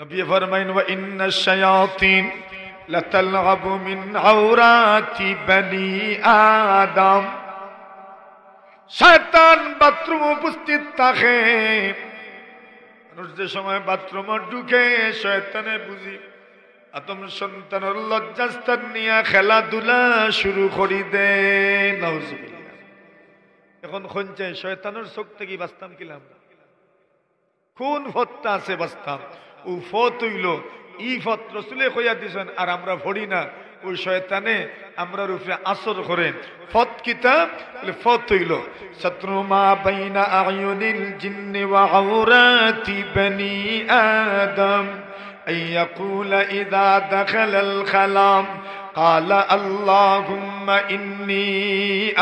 নবী ফরমাইন ওয়া ইন্নাশ শায়াতিন লাতালআবু মিন আওরাতি বনি আদম। শয়তান বাথরুমে উপস্থিত থাকে। মানুষ যে সময় বাথরুমে ঢুকে শয়তানে বুঝি আদম সন্তানের লজ্জাস্থান নিয়ে খেলাধুলা শুরু করি দে। নাউজুবিল্লাহ। এখন খঞ্চে শয়তানের চোখ থেকে বাঁচতাম কিলাম, কোন ফতটা আছে বাঁচতাম। ও ফত হইল ই ফত রসুলে কইয়া দিছেন, আর আমরা ভরি না। ওই শয়তানে আমরার উপরে আসর করে। ফত কিতাব ফত হইল শত্রুমা বাইনা আয়ুনিল জিন্নি ওয়া আওরাতি বনি আদম আইয়াকুলা ইযা দাখালাল খালাম قال اللهم إني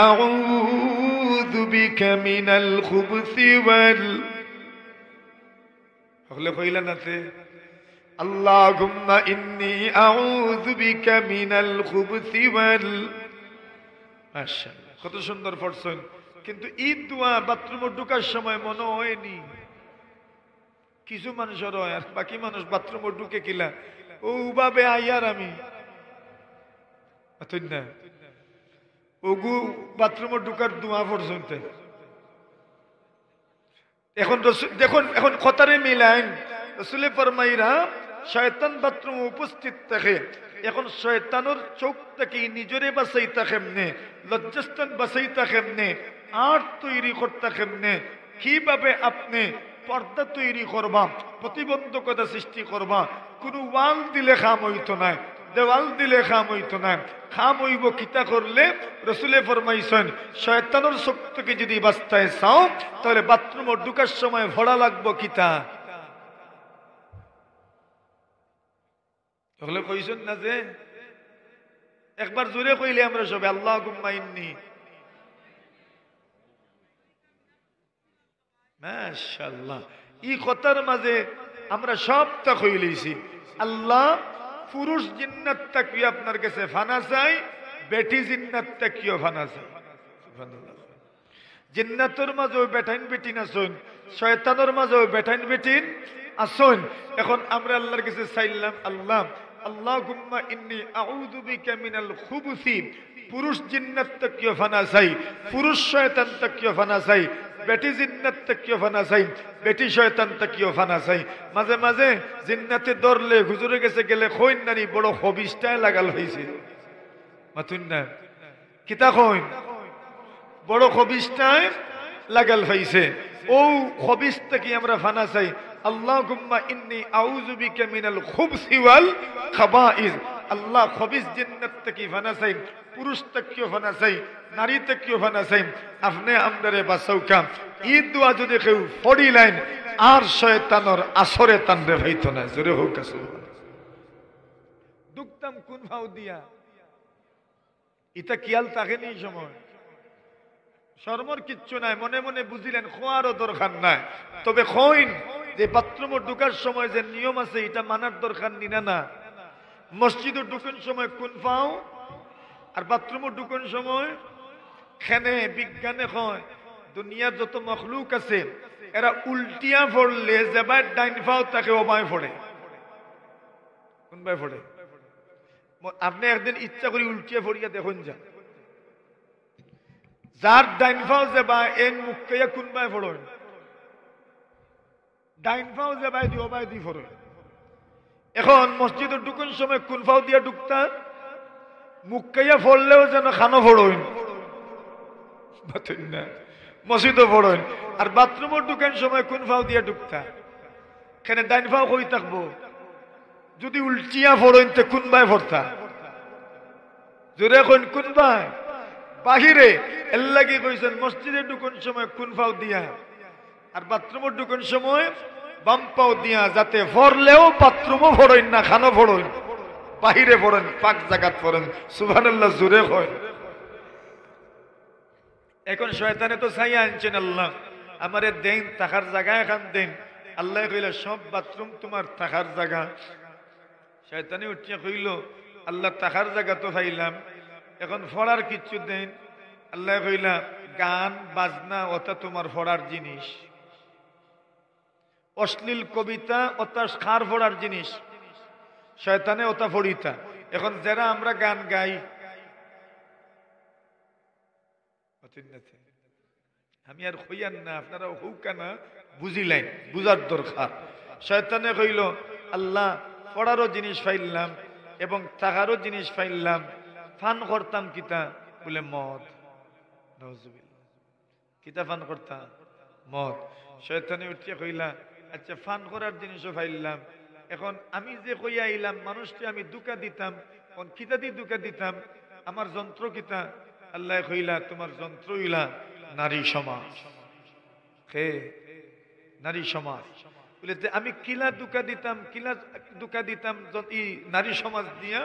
أعوذ بك من الخبث হলে কইলা নাতে আল্লাহুম্মা ইন্নী আউযু বিকা মিনাল খুবুসি ওয়াল। মাশাআল্লাহ, কত সুন্দর পড়ছেন। কিন্তু এই দোয়া বাথরুমে ঢোকার সময় মনে হয়নি। কিছু মানুষের হয়, আর বাকি মানুষ বাথরুমে ঢুকে কিলা ও ভাবে আইয়ার আমি না ওগু বাথরুমে ঢুকার দোয়া পড়ছেন। এখন দেখুন, এখন কথারে মিলাইন রসুলে ফরমাইরা শয়তান বাথরুমে উপস্থিত থাকে। এখন শয়তানের চোখ থেকে নিজরে বাঁচাইতা কেমনে, লজ্জাস্থান বাঁচাইতা কেমনে, আর তৈরি করতা কেমনে, কিভাবে আপনি পর্দা তৈরি করবা, প্রতিবন্ধকতা সৃষ্টি করবা। কোনো ওয়াল দিলে খাম হইতো না, দেওয়াল দিলে খাম হইতো না। খাম হইব কিতা করলে রসুলে ফরমাইছেন শয়তানের চোখ থেকে যদি বাঁচতে চাও তাহলে বাথরুমে ঢুকার সময় ভরা লাগবো কিতা। তাহলে কইছেন না যে একবার জোরে কইলে আমরা সবে আল্লাহুম্মা ইন্নী। মাশাআল্লাহ, এই কথার মাঝে আমরা সবটা কইলেছি। আল্লাহ পুরুষ জিন্নাত তাকিয়ে আপনার কাছে ফানা চাই, বেটি জিন্নাত তাকিয়ে ফানা চাই। সুবহানাল্লাহ। জিন্নাতের মাঝেও বেটাইন বেটিন আসুন, শয়তানের মাঝেও বেটাইন বেটিন আসুন। এখন আমরা আল্লাহর কাছে চাইলাম আল্লাহ আল্লাহুম্মা ইন্নী আউযু বিকা মিনাল খুবুসি। পুরুষ জিন্নাত তাকিয়ে ফানা চাই, পুরুষ শয়তান তাকিয়ে ফানা চাই, বেটি জিন্নাত তাকিয়ে ফানা চাই, বেটি শয়তান তাকিয়ে ফানা চাই। মাঝে মাঝে জিন্নাতে ধরলে হুজুরে গেছে গেলে কইন নানি বড় খবিসটায় লাগাল হইছে। মাতুন না কিতা কইন, বড় খবিসটায় লাগাল হইছে। ও খবিস থেকে আমরা ফানা চাই। আল্লাহুম্মা ইন্নী আউযু বিকা মিনাল খুবসি ওয়াল খাবাইস। আল্লাহ খবিস জিন্নাত থেকে ফানা চাই, পুরুষ থেকে ফানা চাই, নারী থেকে ফানা চাই। আপনি আমদারে বাঁচাউকা। এই দোয়া যদি কেউ পড়িলেন আর শয়তানের আসরে তান্ডে হইতো না। জোরে হোক সুবহানাল্লাহ। দুঃখতাম কোন ভাও দিয়া এটা কিয়াল থাকে নি সময় শর্মর কিচ্ছু নাই। মনে মনে বুঝিলেন খোয়ারও দরকার নাই। তবে কইন যে বাথরুমে ঢুকার সময় যে নিয়ম আছে এটা মানার দরকার নি না। মসজিদে ঢুকার সময় কোন পাও আর বাথরুমে ঢুকার সময় খেনে বিজ্ঞানে হয় দুনিয়ার যত মখলুক আছে এরা উল্টিয়া পড়লে যেবার ডাইন পাও তাকে ওবায় পড়ে। কোন ভাই পড়ে? আপনি একদিন ইচ্ছা করি উল্টিয়া পড়িয়া দেখুন যা, যার ডাইন পাও যাবা এন মুখকে কোন ভাই পড়েন, ডাইন পাও যাবাই দি ওবাই দি পড়ে। এখন মসজিদে ঢুকার সময় কোন পাও দিয়া ঢুকতা মুখকাইয়া পড়লেও যেন খানো পড়েন না, মসজিদও পড়েন। আর বাথরুমে ঢুকার সময় কোন পাও দিয়া ঢুকতা এখানে ডাইন পাও কই থাকবো। যদি উল্টিয়া পড়েন তে কোন ভাই পড়তা জোরে কোন কোন ভাই বাহিরে। এর লাগি কইছেন মসজিদে ঢুকার সময় কোন পাও দিয়া আর বাথরুমে ঢুকার সময় বাম পাও দিয়া, যাতে পড়লেও বাথরুমও পড়েন না, খানো পড়েন, বাহিরে পড়েন, পাক জায়গাত পড়েন। সুবহানাল্লাহ, জোরে হয়। এখন শয়তানে তো চাই আনছেন আল্লাহ আমারে দেন থাকার জায়গা এখান দেন। আল্লাহ কইলা সব বাথরুম তোমার থাকার জায়গা। শয়তানে উঠিয়া কইল আল্লাহ থাকার জায়গা তো পাইলাম, এখন ফড়ার কিচ্ছু দেন। আল্লাহ কইলা গান বাজনা ওটা তোমার ফড়ার জিনিস, অশ্লীল কবিতা ওটা খার ফোড়ার জিনিস, শয়তানে ওটা ফড়িতা। এখন যারা আমরা গান গাই, আমি আর হইয়ান না, আপনারা হৌকা না, বুঝিলেন, বুঝার দরকার। শয়তানে কইল আল্লাহ পড়ারও জিনিস পাইলাম এবং টাকারও জিনিস পাইলাম, ফান করতাম কিতা বলে মদ। কিতা ফান করতাম? মদ। শয়তানে উঠিয়া কইলা আচ্ছা ফান করার জিনিসও পাইলাম, এখন আমি যে কইয়া আইলাম মানুষকে আমি দুকা দিতাম, কিতা দিয়ে দুকা দিতাম? আমার যন্ত্র কিতা? আল্লাহ কইলা তোমার যন্ত্র হইলা নারী সমাজ। হে নারী সমাজ বলে আমি কিলা দুকা দিতাম, কিলা দুকা দিতাম নারী সমাজ দিয়া।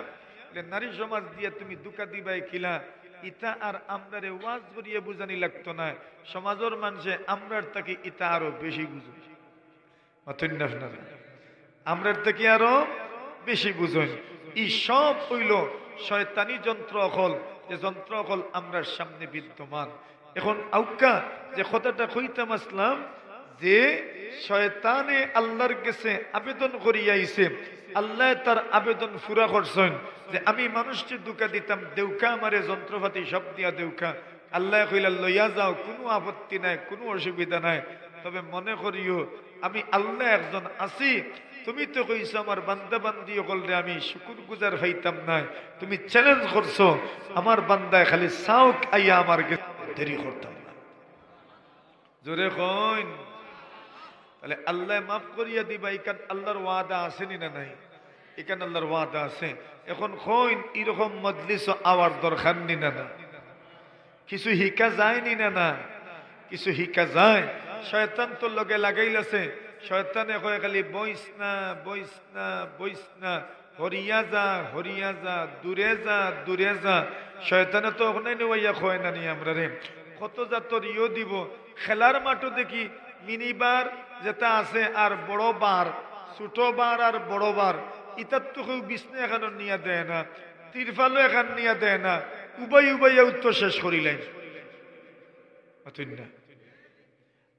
নারী সমাজ দিয়া তুমি দুকা দিবাই কিলা? ইটা আর আমরারে ওয়াজ করিয়ে বুঝানি লাগতো না, সমাজের মানুষে আমরার থেকে ইটা আরো বেশি বুঝুন। আমরার থেকে আরো বেশি বুঝুন। ই সব হইল শয়তানি যন্ত্র অকল, যে যন্ত্র অকল আমরার সামনে বিদ্যমান। এখন আউকা যে কথাটা কইতাম আসলাম, যে শয়তানে আল্লাহর কাছে আবেদন করিয়াইছে, আল্লাহ তার আবেদন পুরা করছেন যে আমি মানুষকে দুকা দিতাম, দেউকা আমারে যন্ত্রপাতি সব দিয়া দেউকা। আল্লাহ কইলা লইয়া যাও, কোনো আপত্তি নাই, কোনো অসুবিধা নাই, তবে মনে করিও আমি আল্লাহ একজন আছি। তুমি তো কইছো আমার বান্দা বান্দি বললে আমি শুকুর গুজার হইতাম না, তুমি চ্যালেঞ্জ করছো আমার বান্দায় খালি সাউক আইয়া আমার দেরি করতাম না। জোরে কইন তাহলে আল্লাহ মাফ করিয়া দিবা, এখান আল্লাহর ওয়াদা আসেনি না নাই? এখানে আল্লাহর ওয়াদা আছে। এখন কইন এরকম মজলিস আওয়ার দরকার নি না? না কিছু হিকা যায়নি না? না কিছু হিকা যায়। শয়তান তো লগে লাগাইলাছে, শয়তানে কয় খালি বইস না বইস না বইস না, হরিয়া যা হরিয়া যা, দূরে যা দূরে যা। শয়তানে তো ওখানে নেওয়াইয়া কয় না নি আমরা রে, কত জাতর ইও দিব। খেলার মাঠও দেখি মিনি বার যেটা আছে আর বড় বার, ছোট বার আর বড় বার, ইতার তো কেউ বিষ্ণু এখানে নিয়ে দেয় না, তিরফালও এখান নিয়ে দেয় না, উবাই উবাইয়া উত্তর শেষ করিলেন।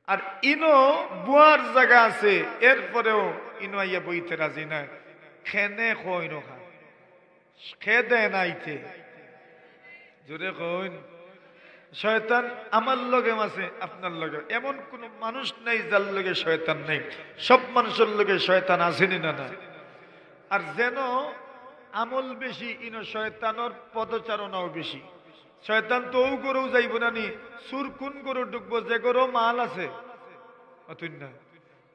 আর ইনো বুয়ার জায়গা আছে, এরপরেও ইনো আইয়া বইতে রাজি না। খেনে কইন খে দেয় নাইতে। জোরে কইন। শয়তান আমার লগে আছে, আপনার লগে এমন কোন মানুষ নাই যার লগে শয়তান নেই। সব মানুষের লগে শয়তান আসেনি না? না। আর যেন আমল বেশি, ইনো শয়তানোর পদচারণাও বেশি। শয়তান তো ও গরু যাইব না নি, সুর কোন গরু ঢুকবো যে গরু মাল আছে।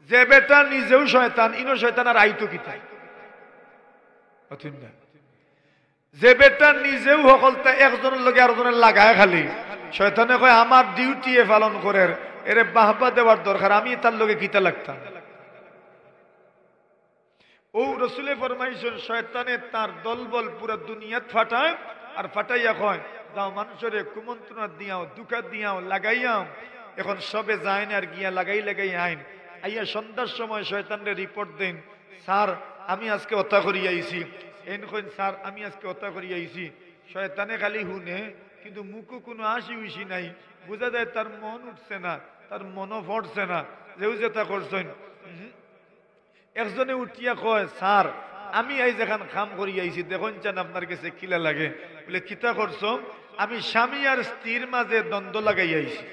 যে বেটা নিজেও শয়তান, ইনো শয়তান আর আইতো কিতা? যে বেটা নিজেও সকলটা একজনের লগে আরেকজনের লাগায় খালি, শয়তানে কয় আমার ডিউটি এ পালন করে, এরে বাহবা দেওয়ার দরকার, আমি তার লগে কিতা লাগতাম। ও রসুলে ফরমাইছেন শয়তানে তার দলবল পুরো দুনিয়াত ফাটায়, আর ফাটাইয়া কয় যাও মানুষের কুমন্ত্রণা দিয়াও, দুকা দিয়াও, লাগাইয়াও। এখন সবে যায় না আর গিয়া লাগাই লাগাই আইন আইয়া সন্ধ্যার সময় শয়তানরে রিপোর্ট দেন, স্যার আমি আজকে হত্যা করি আইছি। এন কইন স্যার আমি আজকে হত্যা করি আইছি। শয়তানে খালি হুনে, কিন্তু মুখও কোনো হাসি উসি নাই, বোঝা যায় তার মন উঠছে না, তার মনও ফটছে না, যেও যেটা করছেন। একজনে উঠিয়া কয় স্যার আমি এই যেখান কাম করি আইছি, দেখুন চান আপনার কাছে কিলা লাগে? বলে কিতা করছো? আমি স্বামী আর স্ত্রীর মাঝে দ্বন্দ্ব লাগাই আইছি।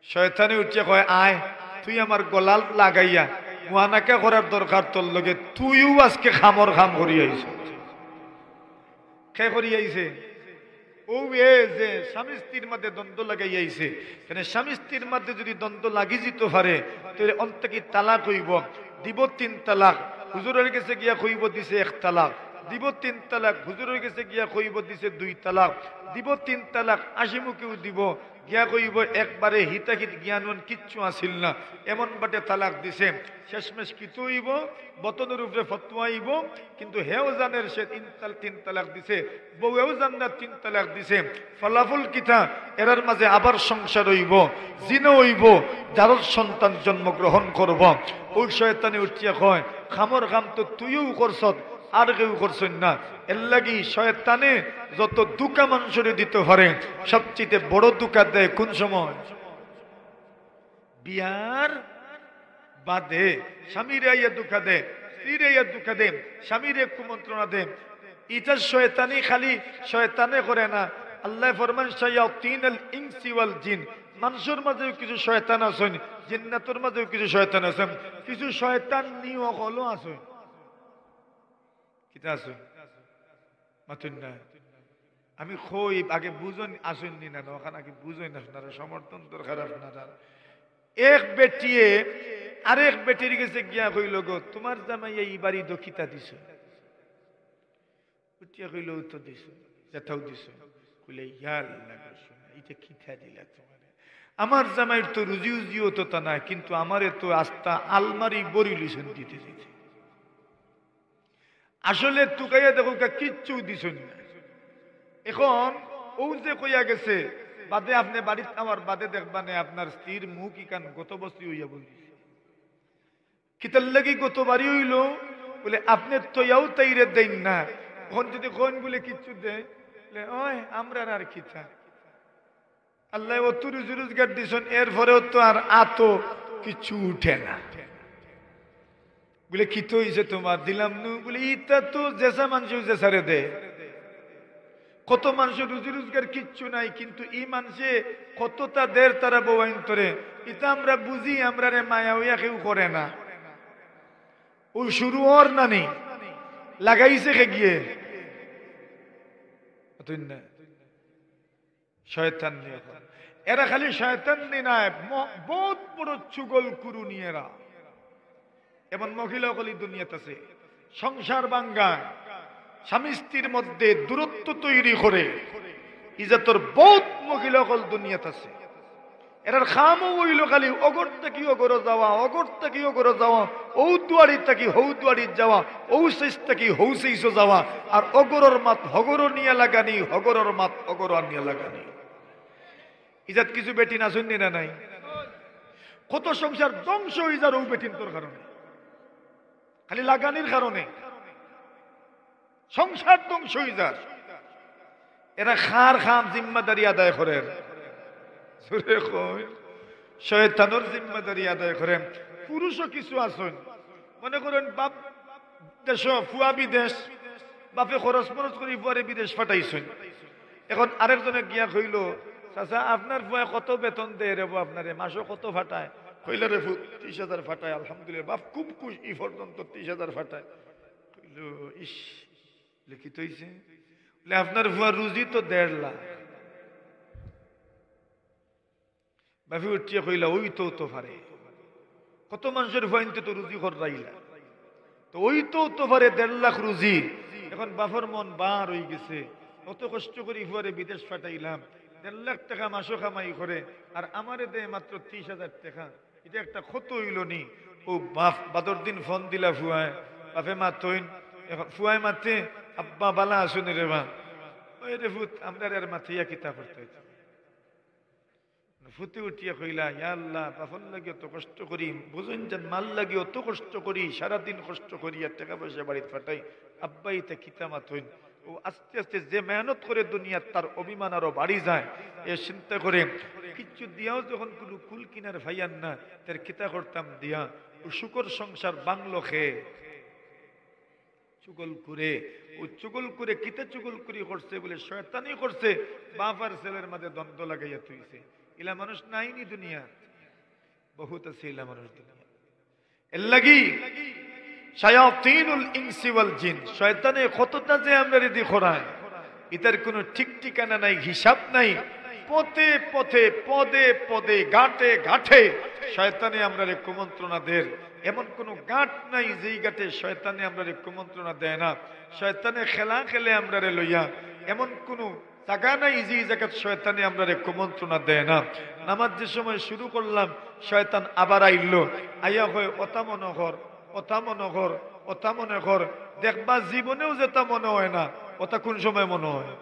শয়তানে উঠিয়া কয় আয় তুই আমার গলাল লাগাইয়া মুহানাকা করার দরকার তোর লগে, তুইও আজকে খামর খাম করি আইছ। কে করি আইছে? ও এ যে স্বামী স্ত্রীর মধ্যে দ্বন্দ্ব লাগাই আইছে। স্বামী স্ত্রীর মধ্যে যদি দ্বন্দ্ব লাগি যেতে পারে তাহলে অন্ত কি তালাক হইব, দিব 3 তালাক, হুজুরের কাছে গিয়া কইব দিছে 1 তালাক, দিব 3 তালাক, হুজুরের কাছে গিয়া কইব দিছে 2 তালাক, দিব 3 তালাক, আশিমুখেও দিব, গিয়া কইব একবারে হিতাহিত জ্ঞান কিচ্ছু আসিল না, এমন বাটে তালাক দিছে। শেষমেশ কিতু হইব, বতনের উপরে ফতোয়া হইব, কিন্তু হেও জানের সে 3 তালাক দিছে, বউও জান্নাত 3 তালাক দিছে। ফলাফল কিতা? এরার মাঝে আবার সংসার হইব, জিনা হইব, যার সন্তান জন্মগ্রহণ করব। ওই শয়তানে উঠিয়া কয় খামর খাম তো তুইও করছ আর কেউ করছেন না। এর লাগি শয়তানে যত দুকা মানুষের দিতে পারে, সবচেয়ে বড় দুকা দেয় কোন সময়? বিয়ার বাদে স্বামীরে ইয়া দুঃখা দে, স্ত্রীরে ইয়া দুঃখা দে, স্বামীরে কুমন্ত্রণা দে, এটা শয়তানি খালি শয়তানে করে না। আল্লাহ ফরমান শায়াতিনুল ইনসি ওয়াল জিন, মানুষের মাঝেও কিছু শয়তান আছেন, জিন্নাতের মাঝেও কিছু শয়তান আছেন, কিছু শয়তান নিও হলো আছে। কিতা আছে মাতুন না? আমি কই আগে বুঝুন আসুন নি না, ওখানে আগে বুঝুন না, আপনারা সমর্থন দরকার আপনারা। এক বেটিয়ে আরেক বেটির কাছে গিয়া কইল গো তোমার জামাই এই বাড়ি দখিতা দিছ, উঠিয়া কইল তো দিছ, যেথাও দিছ, কইলে ইয়ার লাগে এটা খিথা দিলা তোমার। আমার জামাইয়ের তো রুজি উজিও তো তা না, কিন্তু আমারে তো আস্তা আলমারি বড়ি লিছেন দিতে দিতে। আসলে তুকাইয়া দেখো কিচ্ছু দিছ না। এখন ও যে কইয়া গেছে বাদে আপনি বাড়িতে আমার বাদে দেখবানে আপনার স্ত্রীর মুখ ইকান গত বস্তি হইয়া বলি কিতার লাগি গত বাড়ি হইল বলে আপনি তৈয়াও তাইরে দেন না। এখন যদি কোন বলে কিচ্ছু দেয় ওই আমরা আর খিতা আল্লাহ অত রুজি রোজগার দিছেন, এরপরেও তো আর আতো কিছু উঠে না। বলে কি তো হইছে তোমার দিলাম নু, বলে ইটা তো জেসা মানুষ জেসারে দে। কত মানুষের রুজি রোজগার কিচ্ছু নাই, কিন্তু এই মানুষে কতটা দের তারা বৌন্তরে এটা আমরা বুঝি, আমরা রে মায়া হইয়া কেউ করে না। ও শুরু ওর নানি লাগাইছে কে গিয়ে শয়তান নিয়ে। এরা খালি শয়তান নি নাই, বহুত বড় চুগল কুরু নিয়েরা। এমন মহিলা কলি দুনিয়াতে আছে সংসার বাঙ্গায়, স্বামী স্ত্রীর মধ্যে দূরত্ব তৈরি করে ইজাতর বহুত মহিলা কল দুনিয়াতে আছে। এরার খামও হইল খালি অগর থেকে অগর যাওয়া, অগর থেকে অগর যাওয়া, ও দুয়ারি থেকে হৌ দুয়ারি যাওয়া, ও শেষ থেকে হৌ শেষ যাওয়া, আর অগরর মাত হগর নিয়ে লাগানি, হগরর মাত অগর নিয়ে লাগানি। ইজাত কিছু বেটি না শুননি না নাই? কত সংসার ধ্বংস হয়ে যার ও বেটিন তোর কারণে, খালি লাগানির কারণে সংসার ধ্বংস হয়ে যার। এরা খার খাম জিম্মাদারি আদায় করেন, শয়তানের জিম্মাদারি আদায় করেন। পুরুষও কিছু আছেন মনে করেন বাপ দেশ ফুয়া বিদেশ, বাপে খরচ মরচ করে পরে বিদেশ ফাটাইছেন। এখন আরেকজনে গিয়া কইল চাচা আপনার ফুয়া কত বেতন দেয় রে আপনারে, মাসও কত ফাটায়? কইল রে 30,000 ফাটায়। আলহামদুলিল্লাহ, বাপ খুব খুশ, ই পর্যন্ত 30,000 ফাটায়। কইল ইস লিখিত হইছে, আপনার ফুয়া রুজি তো 1.5 লাখ। বাপি উঠিয়া কইলা ওই তো পারে, কত মানুষের ফুয়াইনতে তো রুজি কর রাইলা, তো ওই তো পারে 1.5 লাখ রুজি। এখন বাপর মন বার হয়ে গেছে, অত কষ্ট করে ফুয়ারে বিদেশ ফাটাইলাম, 1.5 লাখ টাকা মাসও কামাই করে, আর আমারে দেয় মাত্র 30,000 টাকা। এটা একটা ক্ষত হইল নি? ও বাপ বাদর দিন ফোন দিলা ফুয়ায়, বাপে মাতইন, ফুয়ায় মাতে আব্বা বালা আসুন রে বা, ওই রে ফুত আমরা আর মাথিয়া কিতা করতে হইতো। ফুতে উঠিয়া কইলা ইয়া আল্লাহ, বাপর লাগে অত কষ্ট করি, বুঝুন যেন মাল লাগে অত কষ্ট করি, সারাদিন কষ্ট করি আর টাকা পয়সা বাড়িতে ফাটাই, আব্বাই তা কিতা মাতইন। ও আস্তে আস্তে যে মেহনত করে দুনিয়া তার অভিমান আরো বাড়ি যায়। এ চিন্তা করে কিচ্ছু দিয়াও যখন কোনো কুল কিনার ভাইয়ান না, তার কিতা করতাম দিয়া ও শুকর সংসার বাংলো খেয়ে চুগল করে, ও চুগল করে কিতা চুগল করি করছে বলে শয়তানি করছে, বাপ আর ছেলের মাঝে দ্বন্দ্ব লাগাইয়া তুইছে। ইলা মানুষ নাইনি দুনিয়া, বহুত আছে ইলা মানুষ দুনিয়া। এর লাগি শায়াতিনুল ইনসি ওয়াল জিন, শয়তানে কতটা যে আমরা রেডি করায় এটার কোনো ঠিক ঠিকানা নাই, হিসাব নাই। পথে পথে পদে পদে ঘাটে ঘাটে শয়তানে আমরা কুমন্ত্রণা দেয়। এমন কোন ঘাট নাই যেই ঘাটে শয়তানে আমরা কুমন্ত্রণা দেয় না। শয়তানে খেলা খেলে আমরা লইয়া এমন কোন জায়গা নাই যে জায়গায় শয়তানে আমরা কুমন্ত্রণা দেয় না। নামাজ যে সময় শুরু করলাম শয়তান আবার আইলো, আইয়া হয় অতা মনোহর, অতা মনোহর, অতা মনে কর, দেখবা জীবনেও যেটা মনে হয় না ওটা কোন সময় মনে হয়।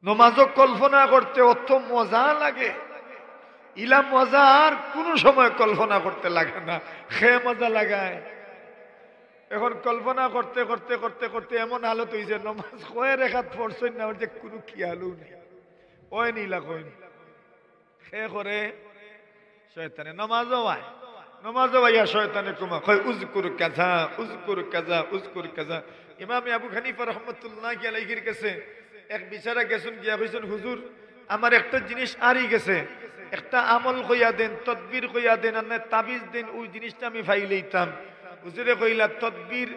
নমাজও কল্পনা করতে অত মজা লাগে, ইলা মজা আর কোন সময় কল্পনা করতে লাগে না, খেয়ে মজা লাগায়। এখন কল্পনা করতে করতে করতে করতে এমন হালত হয়েছে নমাজ কয়ে রেখাত পড়ছেন না, ওর যে কোনো খেয়ালও নেই, ওই নিলা কইন খেয়ে করে শয়তানে নামাজও আয়, নামাজও আইয়া শয়তানে কুমা কয় উজকুর কাযা উজকুর কাযা উজকুর কাযা। ইমাম আবু হানিফা রাহমাতুল্লাহি আলাইহির কাছে এক বিচারা গেছেন, গিয়া কইছেন হুজুর আমার একটা জিনিস আরই গেছে, একটা আমল কইয়া দেন, তদবির কইয়া দেন, আর না তাবিজ দেন, ওই জিনিসটা আমি ফাই লইতাম। হুজুরে কইলা তদবির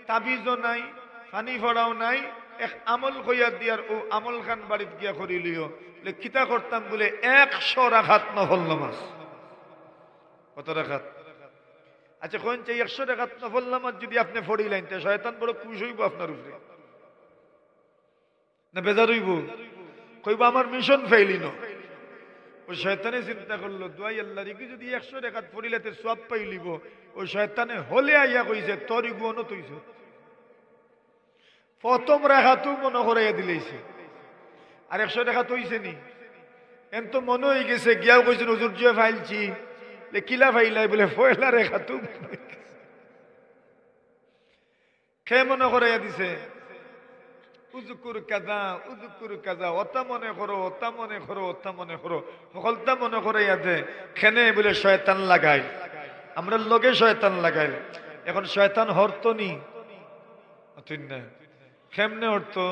তাবিজও নাই, ফানি ফড়াও নাই, এক আমল কইয়া দিয়ার ও আমল খান বাড়িত গিয়া করি লিও। কিতা করতাম বলে 100 রাকাত নফল নামাজ। কত রাকাত? আচ্ছা কোন চাই 100 রাকাত নফল নামাজ যদি আপনি পড়িলেন তে শয়তান বড় খুশ হইব আপনার উপরে না বেজার হইব? কইব আমার মিশন ফেইলিন। ওই শয়তানে চিন্তা করলো দুয়াই আল্লাহর কি যদি 100 রাকাত পড়িলে তে সওয়াব পাইলিব। ওই শয়তানে হলে আইয়া কইছে তোর গুণ তুইছ, প্রথম রাকাতও মনে করাইয়া দিলেইছে, আর 100 রাকাত হইছে নি এন তো মনে হয়ে গেছে। গিয়াও কইছেন হুজুর জিয়া ফাইলছি, কিলা ফাইলাই বলে পয়লা রেখাতও খে মনে করাইয়া দিছে। উজকুর কাযা উজকুর কাযা, ওতা মনে করো ওতা মনে করো ওতা মনে করো, সকলটা মনে করাইয়া দে। খেনে বলে শয়তান লাগাই, আমরা লগে শয়তান লাগাই। এখন শয়তান হরতো নি না, কেমনে হরতো?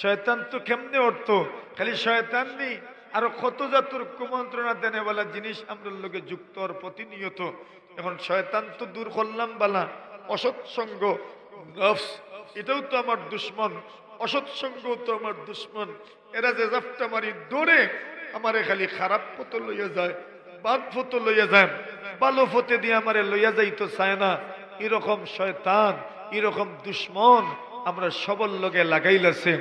শয়তান তো কেমনে হরতো? খালি শয়তান নি আর কত জাতুর কুমন্ত্রণা দেনে বলা জিনিস আমরা লোকে যুক্ত আর প্রতিনিয়ত। এখন শয়তান তো দূর করলাম বালা, অসৎসঙ্গ নফস এটাও তো আমার দুশ্মন, অসৎসঙ্গ তো আমার দুশ্মন। এরা যে জাফটা মারি দৌড়ে আমারে খালি খারাপ পথে লইয়া যায়, বাদ পথে লইয়া যায়, ভালো পথে দিয়ে আমারে লইয়া যাইতো চায় না। এরকম শয়তান, এরকম দুশ্মন আমরা সবল লগে লাগাইলাছে।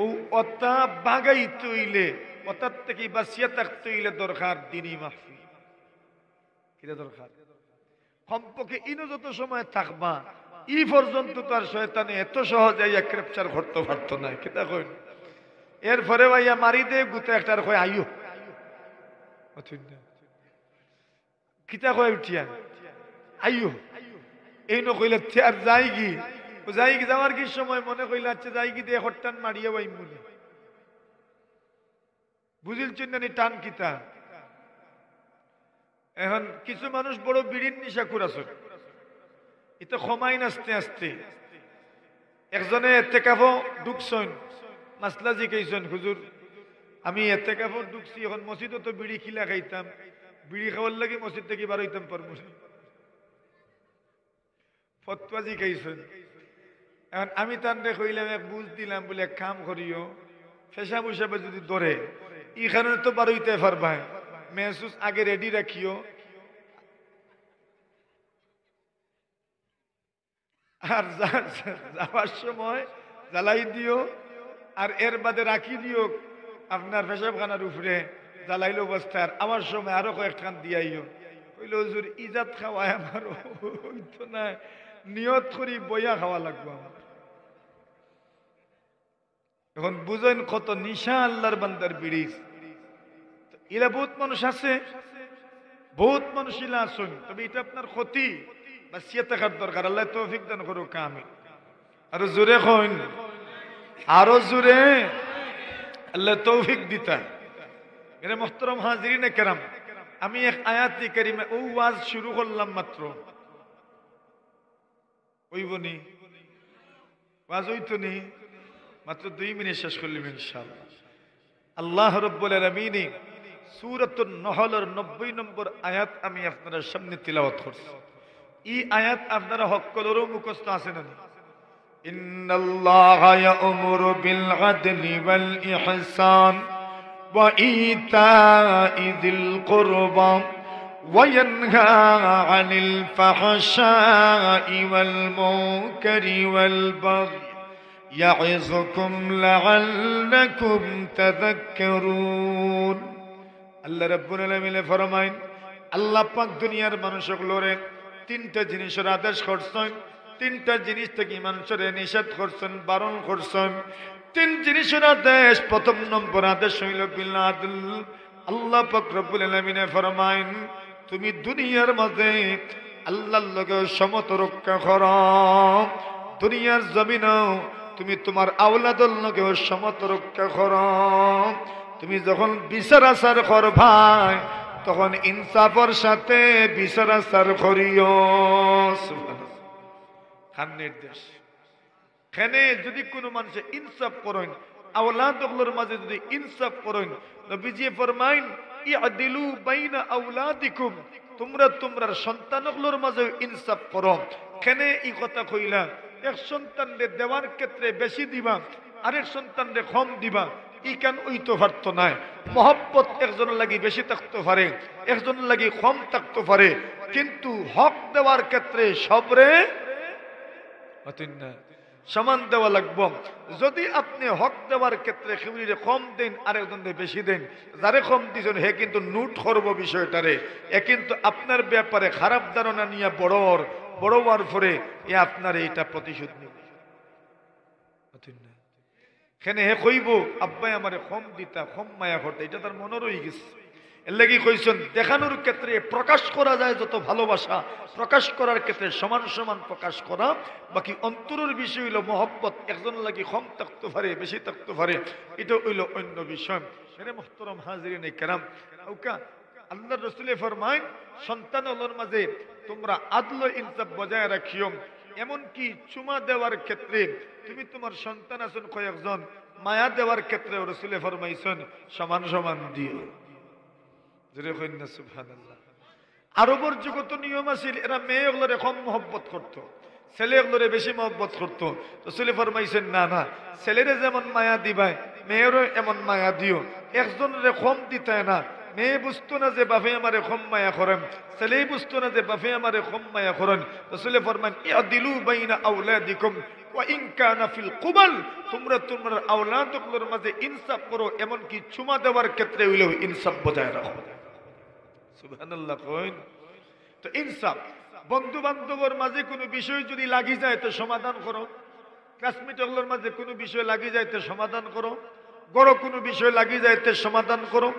ও অতা বাগাইতে হইলে, অতার থেকে বাঁচিয়া থাকতে হইলে দরকার দিনই মাহফিল। কিরা দরকার? কমপক্ষে ইনো যত সময় থাকবা ই পর্যন্ত তার শয়তানে এত সহজে ক্যাপচার করতে পারতো না। কিতা কই এরপরে ভাইয়া মারি দে গুতে একটার কয় আইও, কিতা কয় উঠিয়া আইও এই নকইলে আর যাই কি যাই কি যাওয়ার কি সময় মনে কইলে আচ্ছা যাই কি দিয়ে হট্টান মারিয়া বাইম মনে বুঝিলছেন না টান কিতা। এখন কিছু মানুষ বড় বিড়ির নিশা করাছ, এটা ক্ষমাইন আস্তে আস্তে। একজনে এতেকাফো ঢুকছেন, মাসলা জিকাইছেন হুজুর আমি এতেকাফো ঢুকছি, এখন মসজিদে তো বিড়ি খিলা খাইতাম, বিড়ি খাওয়ার লাগি মসজিদ থেকে বার হইতাম পারবো না, ফতোয়া জিকাইছেন। এখন আমি তানরে কইলাম এক বুঝ দিলাম বলে এক কাম করিও, পেশাব হিসাবে যদি ধরে এখানে তো বার হইতে পারবা, মেহসুস আগে রেডি রাখিও, আর যাওয়ার সময় জ্বালাই দিও, আর এর বাদে রাখি দিও আপনার পেশাবখানার উপরে জ্বালাইল অবস্থায়, আমার সময় আরো কয়েকখান দিয়াইও। কইল হুজুর ইজাত খাওয়ায় আমার হইতো না, নিয়ত করি বইয়া খাওয়া লাগবো আমার। এখন বুঝেন কত নিশা আল্লাহর বান্দার বিড়ি। এরা বহুত মানুষ আছে, বহুত মানুষ ইলা আসুন, তবে এটা আপনার ক্ষতি বাঁচিয়ে থাকার দরকার। আল্লাহ তৌফিক দান করুক। আমিন। আরো জোরে কইন, আরো জোরে আল্লাহ তৌফিক দিতা। এরা মুহতারাম হাজিরিনে কেরাম, আমি এক আয়াতি কারিমা ও ওয়াজ শুরু করলাম মাত্র, ওইবনি ওয়াজ হইতো নি, মাত্র 2 মিনিট শেষ করলাম ইনশাআল্লাহ। আল্লাহ রাব্বুল আলামিন সূরাতুন নহলের 90 নম্বর আয়াত আমি আপনাদের সামনে তিলাওয়াত করছি। এই আয়াত আপনারা সকলেরও মুখস্থ আছে না? ইন্নাল্লাহা ইয়া'মুরু বিল আদলি ওয়াল ইহসান ওয়া ইতা'i যিল কুরবা ওয়া ইয়ানহা আনিল ফাহশাই ওয়াল মুনকারি ওয়াল বাগই ইয়া'ইযুকুম লা'আল্লাকুম তাযাক্কারুন। আল্লাহ রাব্বুল আলামিন ফরমায়েন, আল্লাহ পাক দুনিয়ার মানুষগুলোরে 3টা জিনিসের আদেশ করছেন, 3টা জিনিস থেকে মানুষের নিষেধ করছেন, বারণ করছেন। 3 জিনিসের আদেশ, প্রথম নম্বর আদেশ হইল বিল আদল। আল্লাহ পাক রব্বুল আলামিন ফরমায়েন, তুমি দুনিয়ার মাঝে আল্লাহর লগে সমত রক্ষা করো, দুনিয়ার জমিনেও তুমি তোমার আওলাদের লগে সমত রক্ষা করো। তুমি যখন বিচার আচার করবাই তখন ইনসাফের সাথে বিচার আচার করিও। খান নির্দেশ খানে যদি কোনো মানুষে ইনসাফ করেন, আওলাদগুলোর মাঝে যদি ইনসাফ করেন, নবীজি ফরমাইন ইয়াদিলু বাইনা আওলাদিকুম, তোমরা তোমরা সন্তানগুলোর মাঝে ইনসাফ করো। খানে এই কথা কইলা এক সন্তানরে দেওয়ার ক্ষেত্রে বেশি দিবা, আরেক সন্তানরে কম দিবা, ই কেন ওই তো পারতো নাই। মহব্বত একজনের লাগি বেশি থাকতে পারে, একজনের লাগি কম থাকতে পারে, কিন্তু হক দেওয়ার ক্ষেত্রে সবরে সমান দেওয়া লাগবে। যদি আপনি হক দেওয়ার ক্ষেত্রে কেউরে কম দেন আর একজনকে বেশি দেন, যারে কম দিয়েছেন হে কিন্তু নোট করবো বিষয়টারে, এ কিন্তু আপনার ব্যাপারে খারাপ ধারণা নিয়ে বড় হওয়ার পরে এ আপনার এইটা প্রতিশোধ নেবে। এখানে হে কইব আব্বাই আমারে কম দিতা, কম মায়া করতে, এটা তার মনে রয়ে গেছে। এর লাগি কইছেন দেখানোর ক্ষেত্রে প্রকাশ করা যায় যত ভালোবাসা, প্রকাশ করার ক্ষেত্রে সমান সমান প্রকাশ করা। বাকি অন্তরের বিষয় হইল মহব্বত, একজন লাগি কম থাকতে পারে, বেশি থাকতে পারে, এটা হইল অন্য বিষয়। মেরে মুহতারাম হাজিরিন কেরাম, আল্লাহ রাসূল ফরমায় সন্তানগুলোর মাঝে তোমরা আদল ইনসাফ বজায় রাখিও। এমনকি চুমা দেওয়ার ক্ষেত্রে তুমি তোমার সন্তান আছেন কয়েকজন, মায়া দেওয়ার ক্ষেত্রে রাসূল ফরমাইছেন সমান সমান দিও। সুবহানাল্লাহ। আরবের জগত নিয়ম আছিল এরা মেয়েগুলোরে কম মহব্বত করতো, ছেলেগুলোরে বেশি মহব্বত করতো। রাসূল ফরমাইছেন না না, ছেলেরে যেমন মায়া দিবাই মেয়েরও এমন মায়া দিও, একজনের কম দিতে না। মেয়ে বুঝতো না যে বাপে আমারে কম মায়া করেন, ছেলেই বুঝতো না যে বাপে আমারে কম মায়া করেন। রাসূল ফরমান ইয়াদিলু বাইনা আওলাদিকুম ওয়া ইন কানা ফিল কুবাল, তোমরা তোমার আওলাদগুলোর মাঝে ইনসাফ করো, এমনকি চুমা দেওয়ার ক্ষেত্রে হইলেও ইনসাফ বজায় রাখো। সুবহানাল্লাহ কইন তো ইনসাফ। বন্ধু বান্ধবের মাঝে কোনো বিষয় যদি লাগি যায় তো সমাধান করো, ক্লাসমেটগুলোর মাঝে কোনো বিষয় লাগি যায় তো সমাধান করো, বড় কোনো বিষয় লাগি যায় তো সমাধান করো,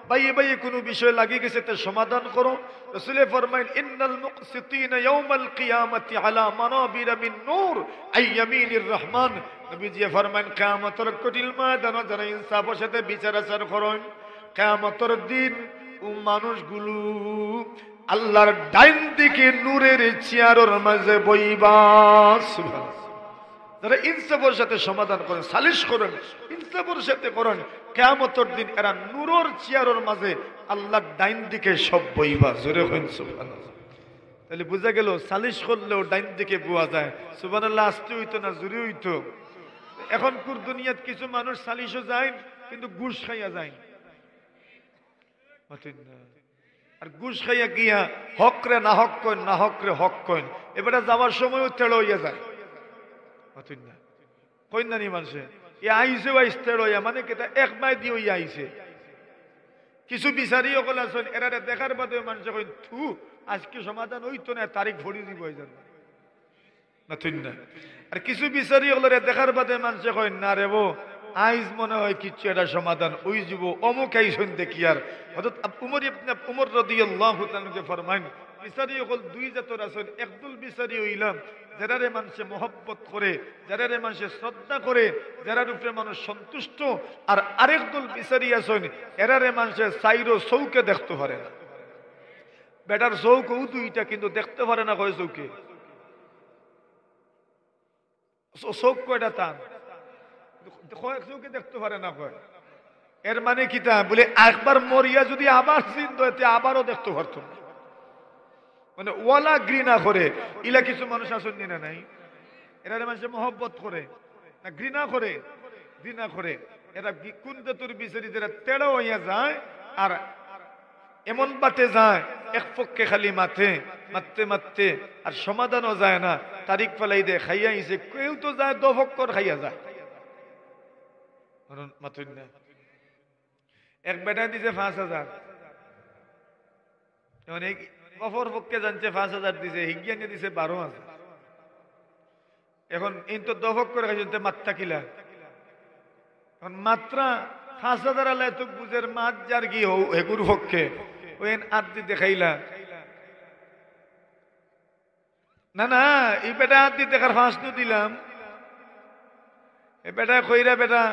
বাইয়ে বাইয়ে কোনো বিষয় লাগি গেছে তো সমাধান করো। রাসূল ফরমায়েন ইন্নাল মুকসিতিনা ইয়াউমাল কিয়ামাতি আলা মানাবিরা মিন নূর আইয়ামিনির রহমান। নবীজি ফরমায়েন কিয়ামতের কঠিন ময়দানে যারা ইনসাফের সাথে বিচার আচার করেন, কিয়ামতের দিন ও মানুষগুলো আল্লাহর ডাইন দিকে নূরের চেয়ারের মাঝে বইবা। সুবহানাল্লাহ। যারা ইনসাফের সাথে সমাধান করেন, সালিশ করেন, ইনসাফের সাথে করেন, কিয়ামতের দিন এরা নূরের চেয়ারের মাঝে আল্লাহর ডাইন দিকে সব বইবা। জোরে কইন সুবহানাল্লাহ। তাহলে বুঝা গেল সালিশ করলেও ডাইন দিকে বোয়া যায়। সুবহানাল্লাহ আসতে হইতো না, জোরে হইতো। এখনকার দুনিয়াত কিছু মানুষ সালিশও যায় কিন্তু ঘুষ খাইয়া যায়, আর ঘুষ খাইয়া গিয়া হক রে না হক কইন, না হক রে হক কইন, এবারে যাওয়ার সময়ও তেড় হইয়া যায়। কইন না নি মানুষে এ আইসে তেড় হইয়া, মানে কেটা এক মাই দিয়ে হইয়া আইসে। কিছু বিচারি সকল আছেন এরারে দেখার বাদে মানুষে কইন থু আজকে সমাধান হইতো না, তারিখ ভরি দিব হয়ে যাবে না। আর কিছু বিচারি সকলের দেখার বাদে মানুষে কইন না রে বো আইজ মনে হয় কিচ্ছু এটা সমাধান ওই যাব, অমুক আইসন দেখি। আর হযরত উমর রাদিয়াল্লাহু তাআলা ফরমান বিচারি সকল দুই জাতের আছেন, একদল বিচারি হইলাম যারারে মানুষে মহব্বত করে, যারারে মানুষে শ্রদ্ধা করে, যারার উপরে মানুষ সন্তুষ্ট, আর আরেক দল বিচারি আছেন এরারে মানুষে চাইরো চৌকে দেখতে পারে না। বেটার চৌকও দুইটা কিন্তু দেখতে পারে না, কয় চৌকে চৌক কয়টা টান চৌকে দেখতে পারে না কয়। এর মানে কি তা বলে একবার মরিয়া যদি আবার চিন্তা হইতে আবারও দেখতে পারতো না, মানে ওয়ালা ঘৃণা করে। ইলা কিছু মানুষ আসেন না নাই, এরা মানুষের মহব্বত করে না ঘৃণা করে, ঘৃণা করে। এরা কোন জাতুর বিচারি যারা তেড়ো হইয়া যায় আর এমন বাতে যায় এক পক্ষে খালি মাথে মারতে মারতে আর সমাধানও যায় না, তারিখ ফেলাই দে খাইয়া আইছে, কেউ তো যায় দফক্কর খাইয়া যায়। এক বেটা দিছে ৫,০০০, অপর পক্ষে জানছে ৫,০০০ দিছে, হিজ্ঞানে দিছে ১২,০০০। এখন এই তো দফক করে খাইছে মাত্রা কিলা, এখন মাত্রা ৫,০০০ আলাই তো বুঝের মাত যার কি হেগুর পক্ষে ওই আদি দেখাইলা না না, এই বেটা আদি দেখার ফাঁস তো দিলাম। এ বেটা কইরা বেটা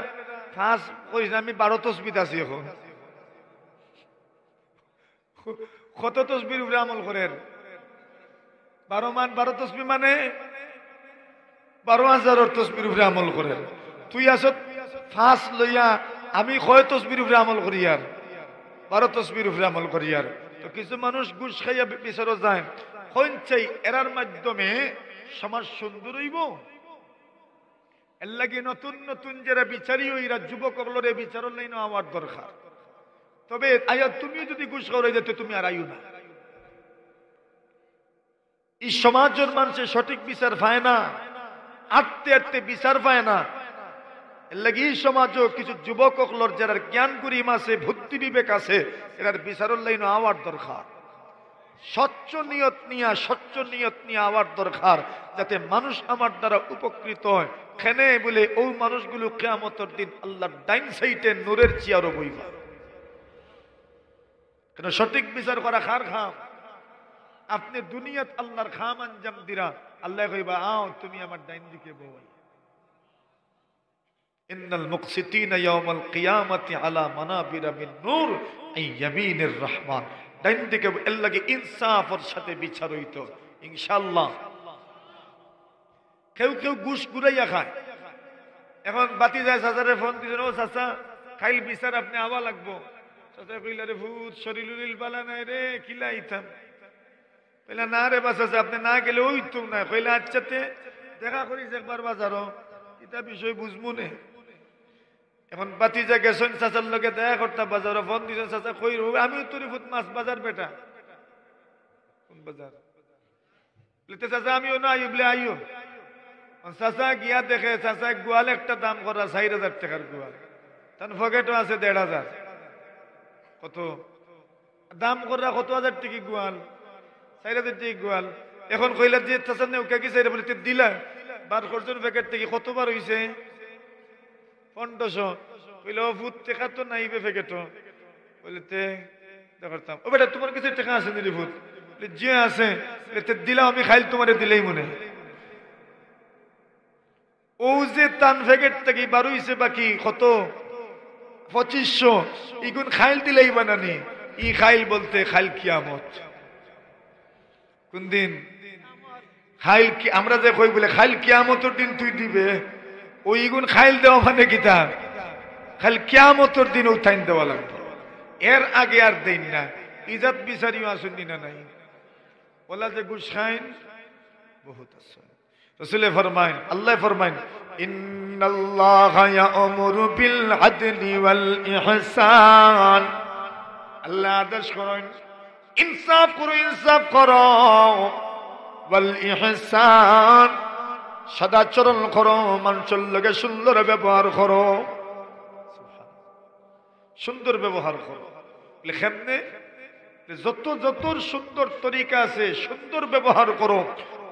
ফাঁস কইস আমি ১২ তসবিত আছি এখন, কত তসবির উপরে আমল করেন? 12 তসবি মানে 12,000 তসবির উপরে আমল করেন। তুই আসত ফাঁস লইয়া আমি কয় তসবির উপরে আমল করি আর 12 তসবির উপরে আমল করি আর। তো কিছু মানুষ ঘুষ খাইয়া বিচারও যায়, চাই এরার মাধ্যমে সমাজ সুন্দর হইব। এর লাগে নতুন নতুন যারা বিচারি ওইরা যুবক অগলরে বিচার লাইন আমার দরকার। তবে আয়া তুমি যদি ঘুষ খাওয়াই যেতে তুমি আর আইও না। এই সমাজের মানুষের সঠিক বিচার পায় না, আটতে আটতে বিচার পায় না। এর লাগে এই সমাজও কিছু যুবক অগলর যারা জ্ঞান গরিম আছে, বুদ্ধি বিবেক আছে, এরার বিচারের লাইন আওয়ার দরকার। স্বচ্ছ নিয়ত নিয়ে আওয়ার দরকার, যাতে মানুষ আমার দ্বারা উপকৃত হয়। খেনে বলে ও মানুষগুলো কিয়ামতের দিন আল্লাহর ডাইন সাইডে নূরের চেয়ারও বইবা। কেন সঠিক বিচার করা খার খাম। আপনি দুনিয়াত আল্লাহর খাম আঞ্জাম দিরা, আল্লাহ কইবা আও তুমি আমার ডাইন দিকে বই। ইন্নাল মুকসিতিনা ইয়াউমাল কিয়ামাতি আলা মানাবিরা মিন নূর আই ইয়ামিনির রহমান। ডাইন দিকে এর লাগে ইনসাফের সাথে বিচার হইতো ইনশাআল্লাহ। কেউ কেউ ঘুষ ঘুরাইয়া খায়। এখন বাতি যায় চাচারে ফোন দিছেন, ও চাচা খাইল বিচার আপনি আওয়া লাগবো। চাচা কইলা রে ভূত শরীর উরিল বালা নাই রে, কিলাইতাম। কইলা না রে বাচ্চা আপনি না গেলে ওই তো না। কইলা আচ্ছাতে দেখা করিস একবার বাজারও, এটা বিষয় বুঝবো নে। এখন বাতি যা গেছেন চাচার লগে দেখা করতাম বাজারে, ফোন দিছেন চাচা কই আমিও তোর ফুট মাছ বাজার বেটা। কোন বাজার? বলতে চাচা আমিও না আইও বলে আইও। চাচা গিয়া দেখে চাচা গোয়াল একটা দাম করা 4,000 টাকার গোয়াল, তার পকেটও আছে 1,500। কত দাম করা? কত হাজার টাকা গোয়াল? 4,000 টাকা গোয়াল। এখন কইলা যে চাচা নেউকা কি চাইরা বলে দিলা বার করছেন প্যাকেট থেকে, কতবার হইছে? 1500। কইল ফুট টাকা তো নাইবে প্যাকেটও। বলতে দেখতাম ও বেটা তোমার কাছে টাকা আছে নিলি ফুট? যে আছে দিলাম আমি, খাইল তোমারে দিলেই মনে। ও যে তান প্যাকেট থেকে বার হইছে বাকি কত 2500, ইগুন খাইল দিলেই বানানি। ই খাইল বলতে খাইল কিয়ামত। কোন দিন? খাইল কি আমরা যে কই বলে খাইল কিয়ামতের দিন তুই দিবে, ওই ইগুন খাইল দেওয়া মানে কিতা? খাইল কিয়ামতের দিন উঠাইন দেওয়া লাগবে, এর আগে আর দিন না। ইজাত বিচারিও আসুন না নাই বলা যে ঘুষ খাইন বহুত আছে। রাসূলে ফরমাইন, আল্লাহ ফরমাইন, ইন্নাল্লাহা ইয়া'মুরু বিল আদলি ওয়াল ইহসান। আল্লাহ আদেশ করেন ইনসাফ করো, ওয়াল ইহসান সদাচরণ করো, মানুষের লগে সুন্দর ব্যবহার করো। সুন্দর ব্যবহার করো কেমনে? যত যত সুন্দর তরিকা আছে সুন্দর ব্যবহার করো।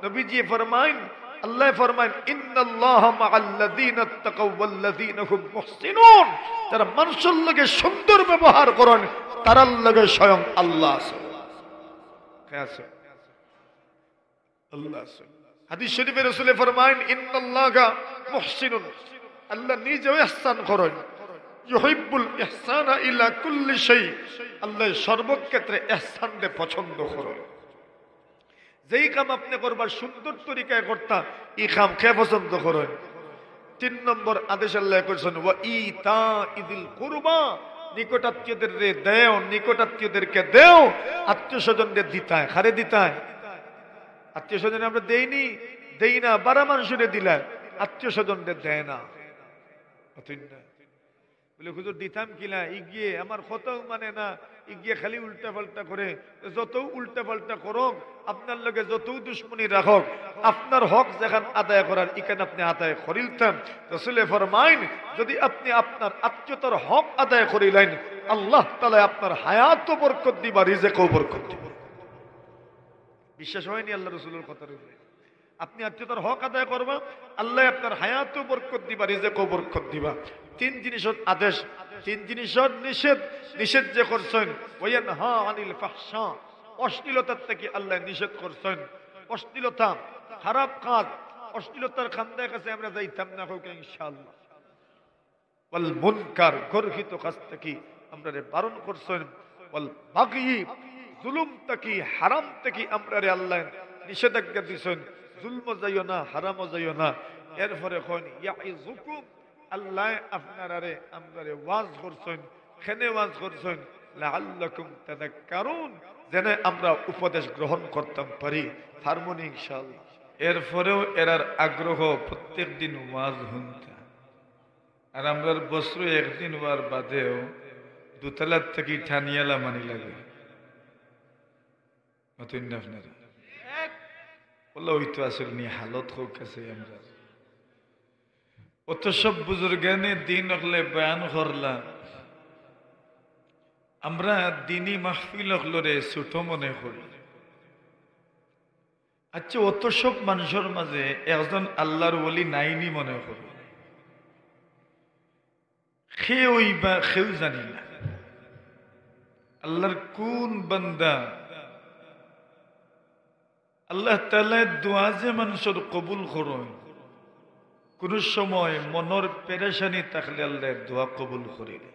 নবীজি ফরমাইন, আল্লাহ ফরমাইন, ইন্নাল্লাহা মাআল্লাযীনা তাকাও ওয়াল্লাযীনা হুম মুহসিনুন। যারা মানুষের লগে সুন্দর ব্যবহার করেন তারার লগে স্বয়ং আল্লাহ আছে। কে আছে? আল্লাহ আছে। হাদিস শরীফে রাসূল ফরমাইন, ইন্নাল্লাহা মুহসিনুন, আল্লাহ নিজেও ইহসান করেন। ইউহিব্বুল ইহসানা ইলা কুল্লি শাই, আল্লাহ সর্বক্ষেত্রে ইহসানকে পছন্দ করেন। যেই কাম আপনি করবার সুন্দর তরিকায় করতা, এই কাম কে পছন্দ করেন? 3 নম্বর আদেশ আল্লাহ করেছেন, ওয়া ইতাইযিল কুরবা, নিকটাত্মীয়দের দেও, নিকটাত্মীয়দেরকে দেও। আত্মীয় স্বজনদের দিতায়, খারে দিতায়। আত্মীয় স্বজন আমরা দেই না, 12 মানুষের দিলা, আত্মীয় স্বজনদের দেয় না। বলে হুজুর দিতাম কিনা, ইগিয়ে আমার কথাও মানে না, ইগিয়ে খালি উল্টা পাল্টা করে। যত উল্টা পাল্টা করক, আপনার লগে যত দুশ্মনী রাখক, আপনার হক যেখান আদায় করার এখানে আপনি আদায় করিলতেন। রাসূলে ফরমাইন, যদি আপনি আপনার আত্মীয়তার হক আদায় করিলেন, আল্লাহ তাআলা আপনার হায়াতও বরকত দিবা, রিজিকও বরকত দিবা। বিশ্বাস হয়নি আল্লাহ রাসূলের কথার উপরে? আপনি আত্মীয়তার হক আদায় করবা, আল্লাহ আপনার হায়াতও বরকত দিবা, রিজিকও বরকত দিবা। 3 জিনিসের আদেশ, 3 জিনিসের নিষেধ যে করছেন। ওয়ায়ানহা আনিল ফাহশা, অশ্লীলতার থেকে আল্লাহ নিষেধ করছেন। অশ্লীলতা খারাপ কাজ, অশ্লীলতার খান্দার কাছে আমরা যাইতাম না হোক ইনশাআল্লাহ। ওয়াল মুনকার, গর্হিত কাজ থেকে আমরা বারণ করছেন। ওয়াল বাগী, জুলুম থেকে হারাম থেকে আমরা রে আল্লাহ নিষেধাজ্ঞা দিছেন, জুলম যাইও না, হারাম যাইও না। এরপরে কোন ইয়াইযুকুম, আল্লাহ আপনারারে আমরারে ওয়াজ করছেন, খেনে ওয়াজ করছেন, লাআল্লাকুম তাযাক্কারুন, যেন আমরা উপদেশ গ্রহণ করতাম পারি। হারমোনি ইনশাআল্লাহ। এরপরেও এরার আগ্রহ প্রত্যেক দিন ওয়াজ শুনতে, আর আমরার বছর একদিন ওয়ার বাদেও দুতলার থেকে ঠানিয়ালা মানি লাগে আপনারা বললো ওই তো আসলে নিয়ে হালত হোক আছে। আমরা অত সব বুজুর্গানে দিন হলে বয়ান করলাম, আমরা দিনী মাহফিল হলরে ছোট মনে করি। আচ্ছা, অত সব মানুষের মাঝে একজন আল্লাহর ওলি নাইনি মনে করি, খেয়ে বা খেউ জানি না আল্লাহর কোন বান্দা আল্লাহ তাআলা দোয়া যে মানুষের কবুল করেন, কোন সময় মনের পেরেশানি থাকলে আল্লাহ দোয়া কবুল করিলে।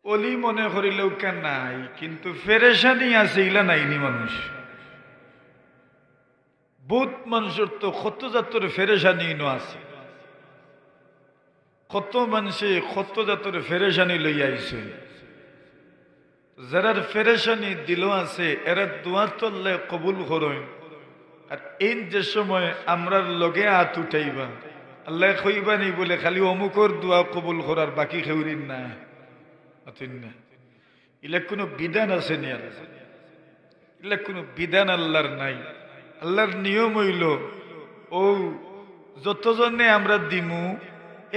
অলি মনে করিলেও কেন নাই, কিন্তু পেরেশানি আছে ইলা নাইনি মানুষ। বহুত মানুষের তো কত জাতের পেরেশানি আছে, কত মানুষে কত জাতের পেরেশানি লইয়া আইছে। যারার পেরেশানি দিল আছে এরা দোয়া তল্লে কবুল করেন। আর এই যে সময় আমরার লগে হাত উঠাইবা, আল্লাহ কইবা নি বলে খালি অমুকর দোয়া কবুল করার, বাকি খেউরিন না। ইলা কোনো বিধান আছে নি? ইলা কোনো বিধান আল্লাহর নাই। আল্লাহর নিয়ম হইল ও যতজনে আমরা দিমু,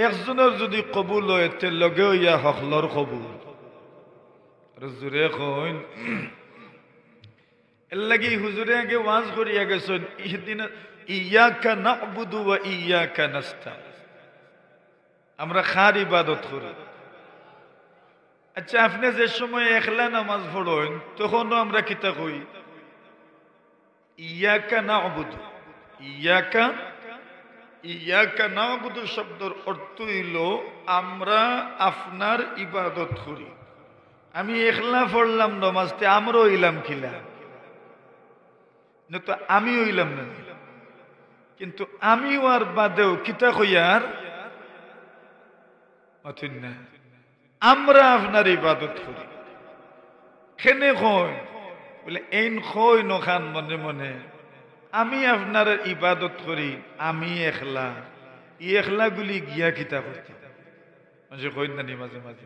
একজনের যদি কবুল হয় তে লগে হইয়া হকলর কবুল। জোরে কইন এর লাগি হুজুরে আগে ওয়াজ করিয়া গেছেন, ইহদিনা ইয়াকা না'বুদু ওয়া ইয়াকা নাস্তাইন, আমরা খার ইবাদত করি। আচ্ছা, আপনি যে সময় একলা নামাজ পড়েন তখনও আমরা কিতা কই? ইয়াকা না'বুদু। ইয়াকা না'বুদু শব্দের অর্থ হইল আমরা আপনার ইবাদত করি। আমি একলা পড়লাম নামাজতে, আমরাও হইলাম কিলা তো আমি হইলাম না, কিন্তু আমি আর বাদেও কিতা কইয়ার না, আমরা আপনার ইবাদত করি। খেনে কই বলে এইন কই নখান মনে মনে, আমি আপনার ইবাদত করি, আমি একলা। ই একলা গুলি গিয়া কিতা করতে মাঝে কই নানি মাঝে মাঝে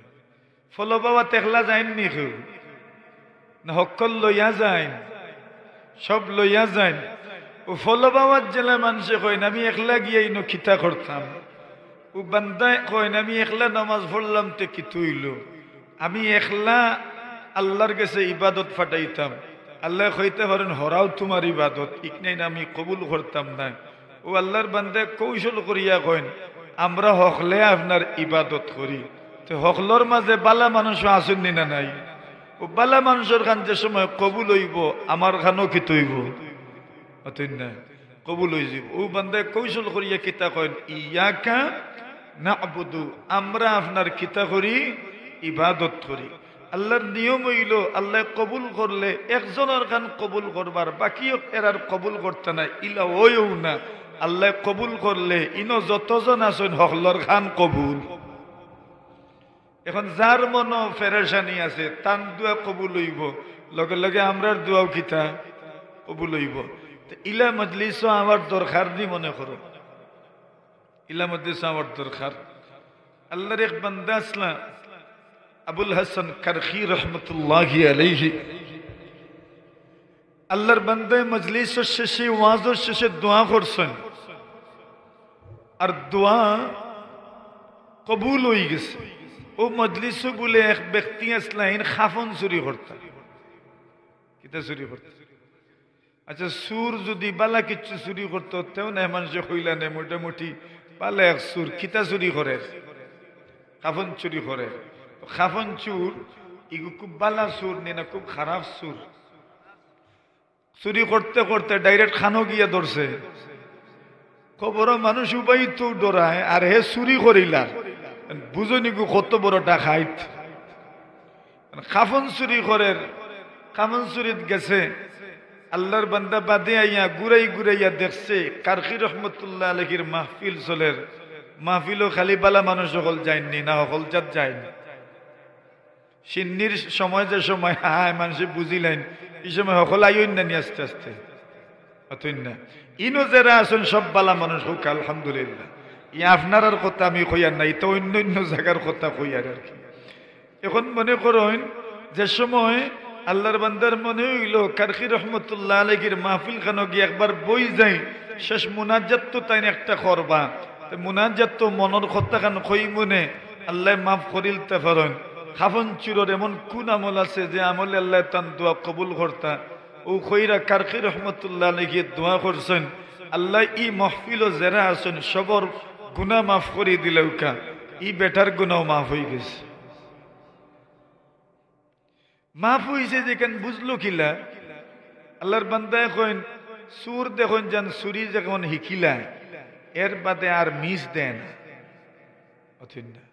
ফলো বাবা একলা যায়নি কেউ না, হকল লইয়া যায়, সব লইয়া যায়। ও ফলো বাবার জেলা মানুষে কইন আমি একলা গিয়াই ন খিতা করতাম। ও বান্দায় কইন আমি একলা নামাজ পড়লাম তে কি তুইল, আমি একলা আল্লাহর কাছে ইবাদত ফাটাইতাম। আল্লাহ কইতে পারেন হরাও তোমার ইবাদত, ইকনাইন আমি কবুল করতাম না। ও আল্লাহর বান্দায় কৌশল করিয়া কইন আমরা হকলে আপনার ইবাদত করি। তো হকলর মাঝে বালা মানুষ আসেননি না নাই? ও বালা মানুষের খান যে সময় কবুল হইব, আমার খানও কি তৈব না, কবুল হয়ে যাব। ও বান্দায় কৌশল করিয়া কিতা কইন ইয়াকা না'বুদু, আমরা আপনার কিতা করি? ইবাদত করি। আল্লাহর নিয়ম হইল আল্লাহ কবুল করলে একজনের খান কবুল করবার, বাকি এরার কবুল করতে না, ইলা ওইও না। আল্লাহ কবুল করলে ইনো যতজন আছেন হকলর খান কবুল। এখন যার মন ফেরেশানি আছে তান দোয়া কবুল হইব, লগে লগে আমরার দোয়াও কিতা কবুল হইব। ইলা মজলিস আমার দরকার নি মনে করো, ইলা মজলিস আমার দরকার। আল্লাহর এক বান্দা আসলা আবুল হাসান কারখি রহমতুল্লাহি আলাইহি, আল্লাহর বান্দায় মজলিসের শেষে ওয়াজের শেষে দোয়া করছেন, আর দোয়া কবুল হয়ে গেছে। ও মজলিসে বলে এক ব্যক্তি আসলেন খাফন চুরি করতেন। কিতা চুরি করতে? আচ্ছা, সুর যদি বালা কিছু চুরি করতো তেও না মানুষে কইলা নেই, মোটামুটি বালা এক সুর কিতা চুরি করে? খাফন চুরি করে। খাফন চুর ইগু খুব বালা সুর নে না খুব খারাপ সুর? চুরি করতে করতে ডাইরেক্ট খানো গিয়া ধরছে। খবর মানুষ উপায় তো ডরায়, আর হে চুরি করিলা বুঝনি কত বড় ডাকাইত। খাফন চুরি করে কামনসুরিত গেছে, আল্লাহর বান্দা বাদে আইয়া ঘুরাইয়া দেখছে কারখি রহমতুল্লাহ আলাইহির মাহফিল চলের। মাহফিলও খালি বালা মানুষ সকল যায়নি, না সকল জাত যায়নি। সিন্নির সময় যে সময় হায় মানুষে বুঝিলেন, এই সময় সকল আইন না নি আস্তে আস্তে অতই না। ইনো যারা আসুন সব বালা মানুষ হোক আলহামদুলিল্লাহ। ই আপনার কথা আমি কইয়ার নাই, তো অন্য অন্য জায়গার কথা কইয়ার আর কি। এখন মনে করেন যে সময় আল্লাহর বান্দার মনে হইল কারখি রহমতুল্লাহ আলাইহির মাহফিল খানো গিয়ে একবার বই যাই, শেষ মুনাজ্জাত তো তাই একটা করবা। মুনাজ্জাত তো মনের কথা খান কই মনে আল্লাহ মাফ করিলতে পারেন। খাফন চুরোর এমন কোন আমল আছে যে আমলে আল্লাহ তান দোয়া কবুল করতা, ও খৈরা কারখি রহমতুল্লাহ আলাইহি দোয়া করছেন আল্লাহ ই মাহফিল যারা আছেন সবর গুনাহ মাফ করে দিলেও কা ই বেটার গুনাহ মাফ হয়ে গেছে। মাফ হয়েছে যেখান বুঝলো কিলা আল্লাহর বান্দায় কইন সুর দেখুন যান সুরি যখন হিকিলা এর বাদে আর মিস দেন না।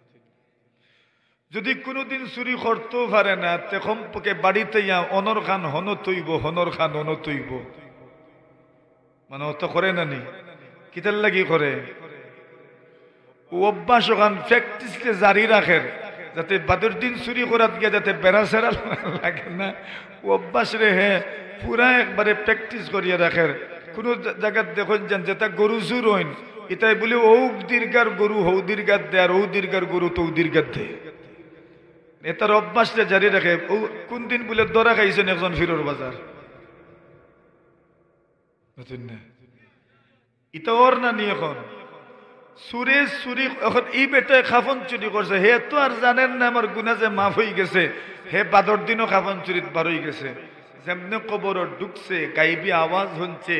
যদি কোনোদিন চুরি করতেও পারে না তে কমপক্ষে বাড়িতে অনর খান হন তৈব মানে অত করে না নি কিতার লাগি করে ও অভ্যাস ওখান প্র্যাকটিসকে জারি রাখে যাতে বাদের দিন চুরি করাত গিয়ে যাতে বেড়া সেরা লাগে না। ও অভ্যাস রে হে পুরা একবারে প্র্যাকটিস করিয়া রাখে। কোনো জায়গায় দেখুন যান যেটা গরু চুর হইন এটাই বলে ও দীর্ঘার গরু হৌ দীর্ঘাত দে আর ও দীর্ঘার গরু তো দীর্ঘাত দে, এটার অভ্যাসটা জারি রাখে। ও কোন দিন বলে দরা খাইছেন একজন ফিরোর বাজার এটা ওর না নি এখন সুরে চুরি এখন এই বেটায় খাফন চুরি করছে, হে তো আর জানেন না আমার গুনাহ যে মাফ হয়ে গেছে, হে বাদর দিনও খাফন চুরিত বার হয়ে গেছে। যেমনে কবর ঢুকছে গাইবি আওয়াজ হচ্ছে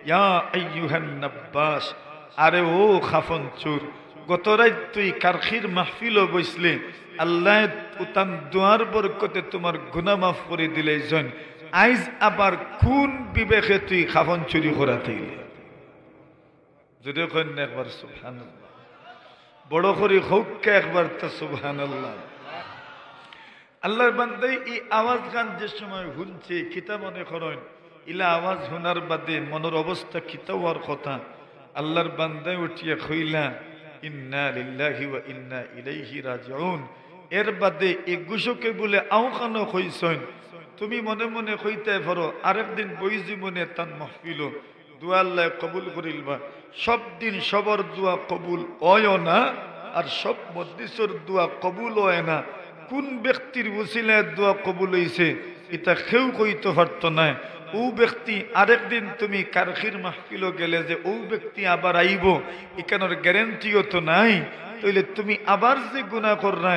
ইয়া আইয়ুহান নাব্বাস, আরে ও খাফন চুর গত রাত তুই কারখির মাহফিল বসলে আল্লাহ উতান দোয়ার বরকতে তোমার গুনাহ মাফ করে দিলে জন আইজ আবার কোন বিবেকে তুই খাফন চুরি করাতে যদি কেন একবার সুবহানাল্লাহ বড় করে হোক একবার তো সুবহানাল্লাহ। আল্লাহর বান্দাই এই আওয়াজ গান যে সময় শুনছে কিতা মনে করেন ইলা আওয়াজ শোনার বাদে মনের অবস্থা কিতা হওয়ার কথা। আল্লাহর বান্দায় উঠিয়া কইলা ইন্না লিল্লাহি ওয়া ইন্না ইলাইহি রাজিউন। এর বাদে এই গুশকে বলে আও খানো কইছেন তুমি মনে মনে কইতে পারো আরেকদিন বই জীবনে তান মাহফিল দোয়া আল্লাহ কবুল করিলবা। সব দিন সবার দোয়া কবুল হয় না আর সব মজলিসের দোয়া কবুল হয় না। কোন ব্যক্তির ওসিলায় দোয়া কবুল হইছে এটা কেউ কইতে পারত না। ও ব্যক্তি আরেকদিন তুমি কারখির মাহফিল গেলে যে ও ব্যক্তি আবার আইব এখানের গ্যারেন্টিও তো নাই। তাইলে তুমি আবার যে গুনাহ কররা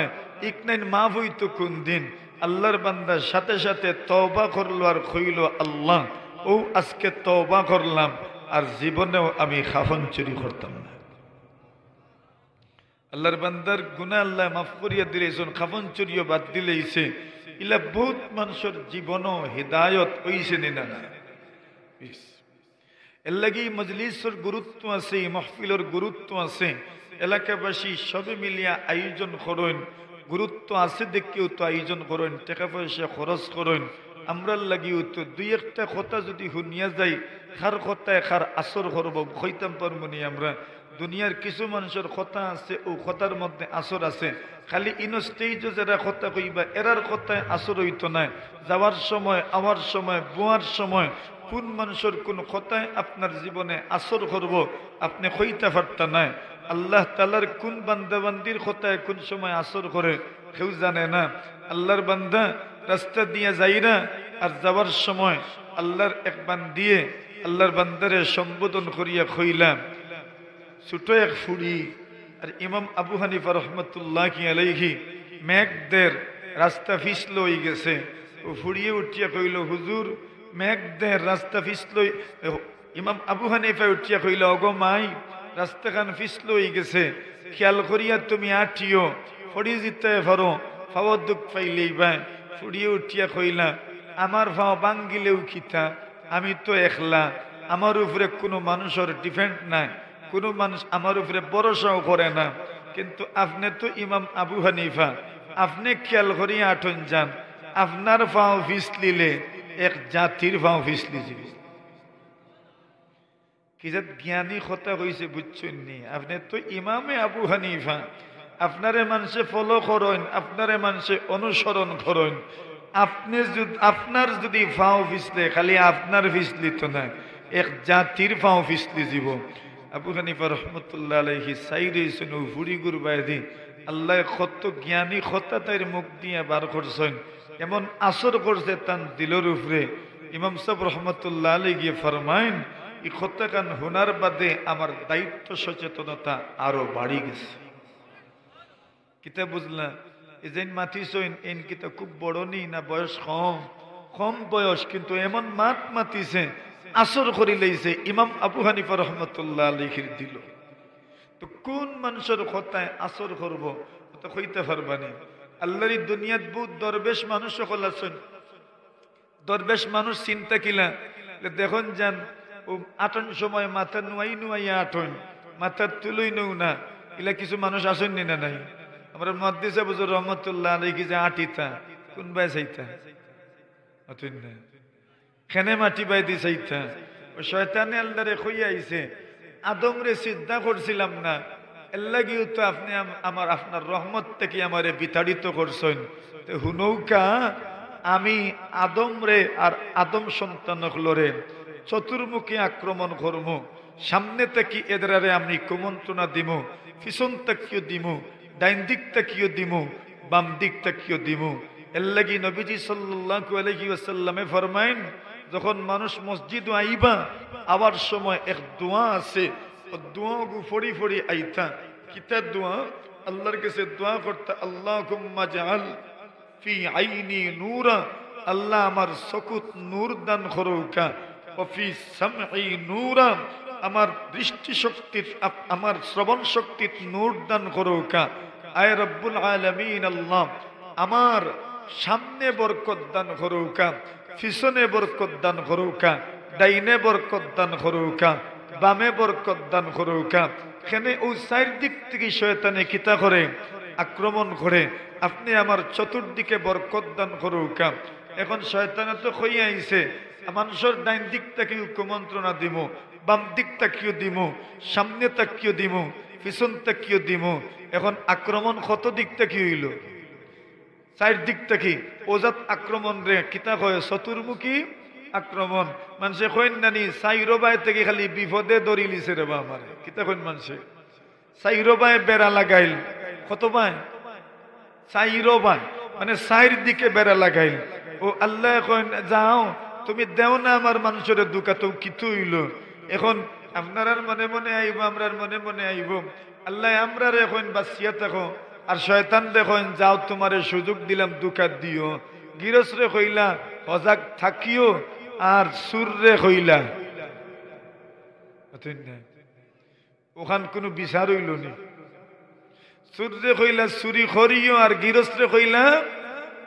ইকনাইন মাফ হইতো কোন দিন। আল্লাহর বান্দার সাথে সাথে তওবা করলো আর কইল আল্লাহ ও আজকে তওবা করলাম আর জীবনেও আমি খাফন চুরি করতাম না। আল্লাহর বান্দার গুনাহ আল্লাহ মাফ করিয়া দিলেছেন, খাফন চুরিও বাদ দিলেইছে। ইলা বহুত মানুষের জীবনও হিদায়ত হইছে না না। এর লাগি মজলিসের গুরুত্ব আছে, মাহফিলের গুরুত্ব আছে। এলাকাবাসী সবে মিলিয়া আয়োজন করেন, গুরুত্ব আছে দেখেও তো আয়োজন করেন, টাকা পয়সা খরচ করেন। আমরা লাগিও তো দুই একটা কথা যদি শুনিয়া যাই খার কথায় খার আসর করব হইতাম পারবনি আমরা। দুনিয়ার কিছু মানুষের কথা আছে ও কথার মধ্যে আসর আছে, খালি ইনো স্টেজে যারা কথা কইবা এরার কথায় আসর হইতো না। যাওয়ার সময় আওয়ার সময় বোয়ার সময় কোন মানুষের কোন কথায় আপনার জীবনে আসর করব আপনি কইতে পারতা না। আল্লাহ তাআলার কোন বান্দাবান্দির কথায় কোন সময় আসর করে কেউ জানে না। আল্লাহর বান্দা রাস্তা দিয়ে যাইরা আর যাওয়ার সময় আল্লাহর এক বান্দিয়ে আল্লাহর বান্দারে সম্বোধন করিয়া কইলাম ছোট এক ফুড়ি। আর ইমাম আবু হানিফা রহমতুল্লাহি আলাইহি মেঘদের রাস্তা ফিসলো হয়ে গেছে। ও ফুড়িয়ে উঠিয়া কইল হুজুর মেঘদের রাস্তা ফিসলো। ইমাম আবু হানিফা উঠিয়া কইল ওগো মাই রাস্তাখান ফিসলো হয়ে গেছে, খেয়াল করিয়া তুমি আঠিও ফড়ি জিতে পারো ফাও দুঃখ পাইলেই বা। ফুড়িয়ে উঠিয়া কইলা আমার ফাও বাঙ্গিলেও খিতা, আমি তো একলা, আমার উপরে কোনো মানুষের ডিপেন্ড নাই, কোনো মানুষ আমার উপরে ভরসাও করে না। কিন্তু আপনি তো ইমাম আবু হানিফা, আপনি খেয়াল করিয়া আঠন যান, আপনার পাও ফিসলিলে এক জাতির পাও ফিসলি যাব। কি যে জ্ঞানী কথা হয়েছে বুঝছেন নি? আপনি তো ইমামে আবু হানিফা, আপনারে মানুষে ফলো করেন, আপনারে মানুষে অনুসরণ করেন। আপনি যদি আপনার যদি পাও ফিসলে, খালি আপনার ফিসলি তো না, এক জাতির পাও ফিসলি যাব। আবু হানিফা রহমতুল্লাহ আলাইহি সাইরে শুনু ফুড়ি গুরবাইদি আল্লাহ কত জ্ঞানী কথা তাইর মুখ দিয়ে বার করছেন, এমন আসর করছে তান দিলের উপরে। ইমাম সাহেব রহমতুল্লাহ আলাইহি গিয়ে ফরমাইন, এই কথা কান হুনার বাদে আমার দায়িত্ব সচেতনতা আরো বাড়ি গেছে। কিতা বুঝলা? এই যে মাতিছেন এন কিতা খুব বড় নি না, বয়স কম, কম বয়স, কিন্তু এমন মাতিছে আসর করি লইছে ইমাম আবু হানিফা রহমতুল্লাহ আলাইহির দিল। তো কোন মানুষের কথায় আসর করব তো কইতে পারবানি। আল্লাহর দুনিয়াত বহুত দরবেশ মানুষ সকল আছেন। দরবেশ মানুষ চিন্তা কিলা দেখুন যান ও আটন সময় মাথা নুয়াইয়া আটন, মাথা তুলই নৌ না, এলা কিছু মানুষ আসেননি না নাই? আমরা মহাদ্দিস হুজুর রহমতুল্লাহ আলাইহি যে আটিতা কোন বাই চাইতা অতন না খেনে মাটি বাই দি চাইতা। ও শয়তানে আল্লাহরে কইয়া আইছে আদম রে সিজদা করছিলাম না, এর লাগিও তো আপনি আমার আপনার রহমত থেকে আমারে বিতাড়িত করছেন। তো হুনৌকা আমি আদম রে আর আদম সন্তানগুলোরে চতুর্মুখী আক্রমণ করবো। সামনে থেকে এদেরারে আমি কুমন্ত্রণা দিব, পিছন তাকিও দিব, ডাইন দিক তাকিও দিব, বাম দিক তাকিও দিব। এর লাগি নবীজি সাল্লাল্লাহু আলাইহি ওয়াসাল্লামে ফরমাইন, যখন মানুষ মসজিদ আইবা আবার সময় এক দোয়া আছে, ও দোয়া গু ফড়ি ফড়ি আইতা। কিতা দোয়া? আল্লাহর কাছে দোয়া করতে, আল্লাহুম্মা জাআল ফি আইনি নূরা, আল্লাহ আমার চকুত নূর দান করুকা, ও ফি সামঈ নূরা, আমার দৃষ্টি শক্তির আমার শ্রবণ শক্তির নূর দান করুকা। আয় রব্বুল আলামিন আল্লাহ আমার সামনে বরকত দান করুকা, পিছনে বরকত দান করুকা, ডাইনে বরকত দান করুকা, বামে বরকত দান করুকা। এখানে ও চার দিক থেকে শয়তানে কিতা করে? আক্রমণ করে। আপনি আমার চতুর্দিকে বরকত দান করুকা। এখন শয়তানে তো কইয়া আইছে মানুষের ডাইন দিক তাকিও কুমন্ত্রণা দিব, বাম দিক তাকিও দিব, সামনে তাকিও দিব, পিছন তাকিও দিব। এখন আক্রমণ কত দিক তাকি হইল? চার দিক তাকি। ওজাত আক্রমণ রে কিতা কয়? চতুর্মুখী আক্রমণ। মানুষে কইন নানি সাইরবাই থেকে খালি বিপদে দড়ি লিছে রে বা আমার কিতা কইন মানুষে। সাইরবাই বেড়া লাগাইল, কত বাই? সাইরবাই মানে চার দিকে বেড়া লাগাইল। ও আল্লাহ কইন যাও তুমি দেও না আমার মানুষের দুকা, তো কিতু হইল। এখন আপনার মনে মনে আইব, আমরার মনে মনে আইব। আল্লাহ আমরা এখন বাঁচিয়া থাকো, আর শয়তান দেখেন যাও তোমারে সুযোগ দিলাম দুকা দিও। গিরস রে কইলা সজাগ থাকিও, আর সুর রে কইলা ওখান কোনো বিচার হইল নি। সুর রে কইলা চুরি করিও, আর গিরস রে কইলা